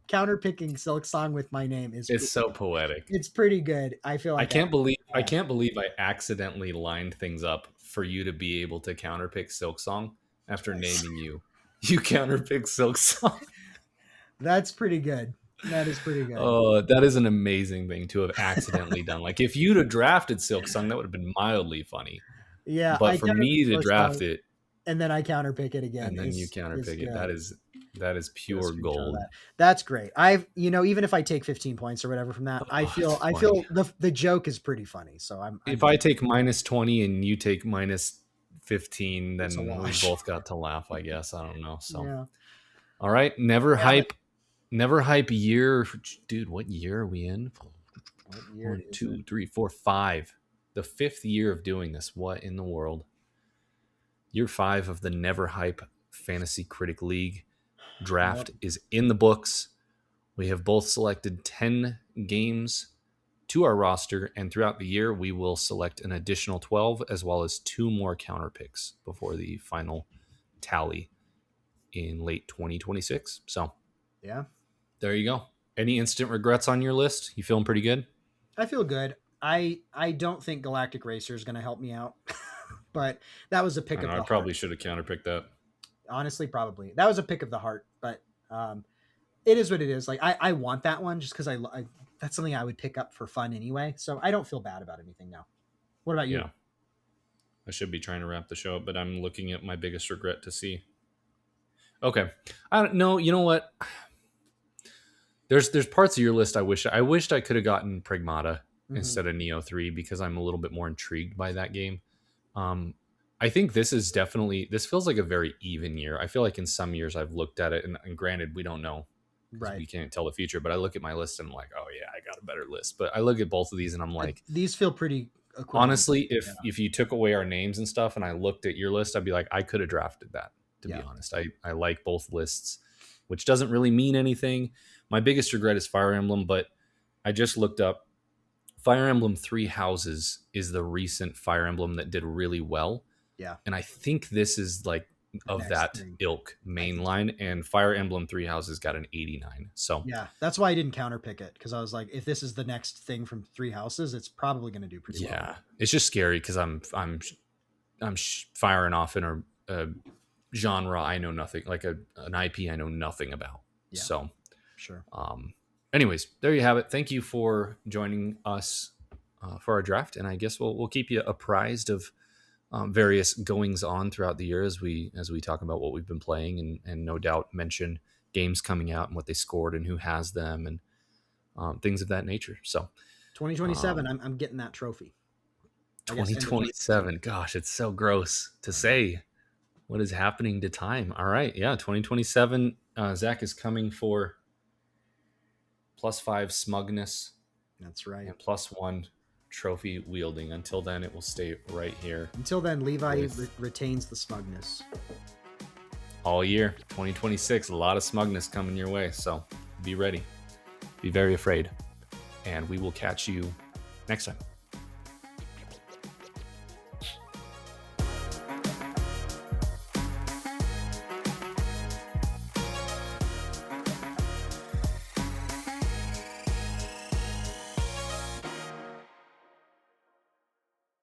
counterpicking Silk Song with my name is so poetic. It's pretty good. I feel like I can't believe I accidentally lined things up for you to be able to counterpick Silk Song after naming you. You counterpick Silk Song. That's pretty good. That is pretty good. Oh, that is an amazing thing to have accidentally done. Like if you'd have drafted Silk Song, that would have been mildly funny. Yeah. But for me to draft it, and then I counterpick it again. And then you counterpick it. That is Get a pure screenshot of gold. that. That's great. Even if I take 15 points or whatever from that, I Oh, feel it's funny. the joke is pretty funny. So I'm If I take minus 20 and you take minus 15, it's a then we wash. both got to laugh, I guess. I don't know. So, Yeah. all right. Yeah, but Never hype year. Dude, what year are we in? what year One, is it? two, three, four, five. The 5th year of doing this. What in the world? Year 5 of the Never Hype Fantasy Critic League Yep. draft is in the books. We have both selected 10 games to our roster, and throughout the year, we will select an additional 12 as well as 2 more counter picks before the final tally in late 2026. So Yeah. there you go. Any instant regrets on your list? You feeling pretty good? I feel good. I don't think Galactic Racer is going to help me out, but that was a I pick know of I the heart. probably should have counterpicked that. Honestly, probably that was a pick of the heart, but it is what it is. Like I want that one just because I that's something I would pick up for fun anyway. So I don't feel bad about anything now. What about you? Yeah, I should be trying to wrap the show up, but I'm looking at my biggest regret to see. Okay, I don't know. You know what? There's parts of your list I wished I could have gotten Pragmata Mm-hmm. instead of Neo 3 because I'm a little bit more intrigued by that game. Um, I think this feels like a very even year. I feel like in some years I've looked at it, and granted we don't know because Right. we can't tell the future. But I look at my list and I'm like, oh yeah, I got a better list. But I look at both of these and I'm like, These feel pretty equivalent. honestly, Yeah. if you took away our names and stuff, and I looked at your list, I'd be like, I could have drafted that. To be Yeah. honest, I like both lists, which doesn't really mean anything. My biggest regret is Fire Emblem, but I just looked up. Fire Emblem Three Houses is the recent Fire Emblem that did really well, Yeah. and I think this is like The of next that thing. ilk I think so. mainline. And Fire Emblem Three Houses got an 89. So Yeah. That's why I didn't counterpick it because I was like, if this is the next thing from Three Houses, it's probably going to do pretty well. yeah, it's just scary because I'm firing off in a genre I know nothing, like an IP I know nothing about. Yeah. So, Sure. anyways, there you have it. Thank you for joining us for our draft, and I guess we'll keep you apprised of various goings on throughout the year as we talk about what we've been playing, and no doubt mention games coming out and what they scored and who has them and things of that nature. So 2027, I'm getting that trophy. I guess 2027, gosh, it's so gross to say. What is happening to time? All right, yeah, 2027. Zach is coming for +5 smugness That's right. and +1 trophy wielding. Until then, it will stay right here Until then, Levi with- retains the smugness. all year. 2026, a lot of smugness coming your way. So be ready. Be very afraid. And we will catch you next time.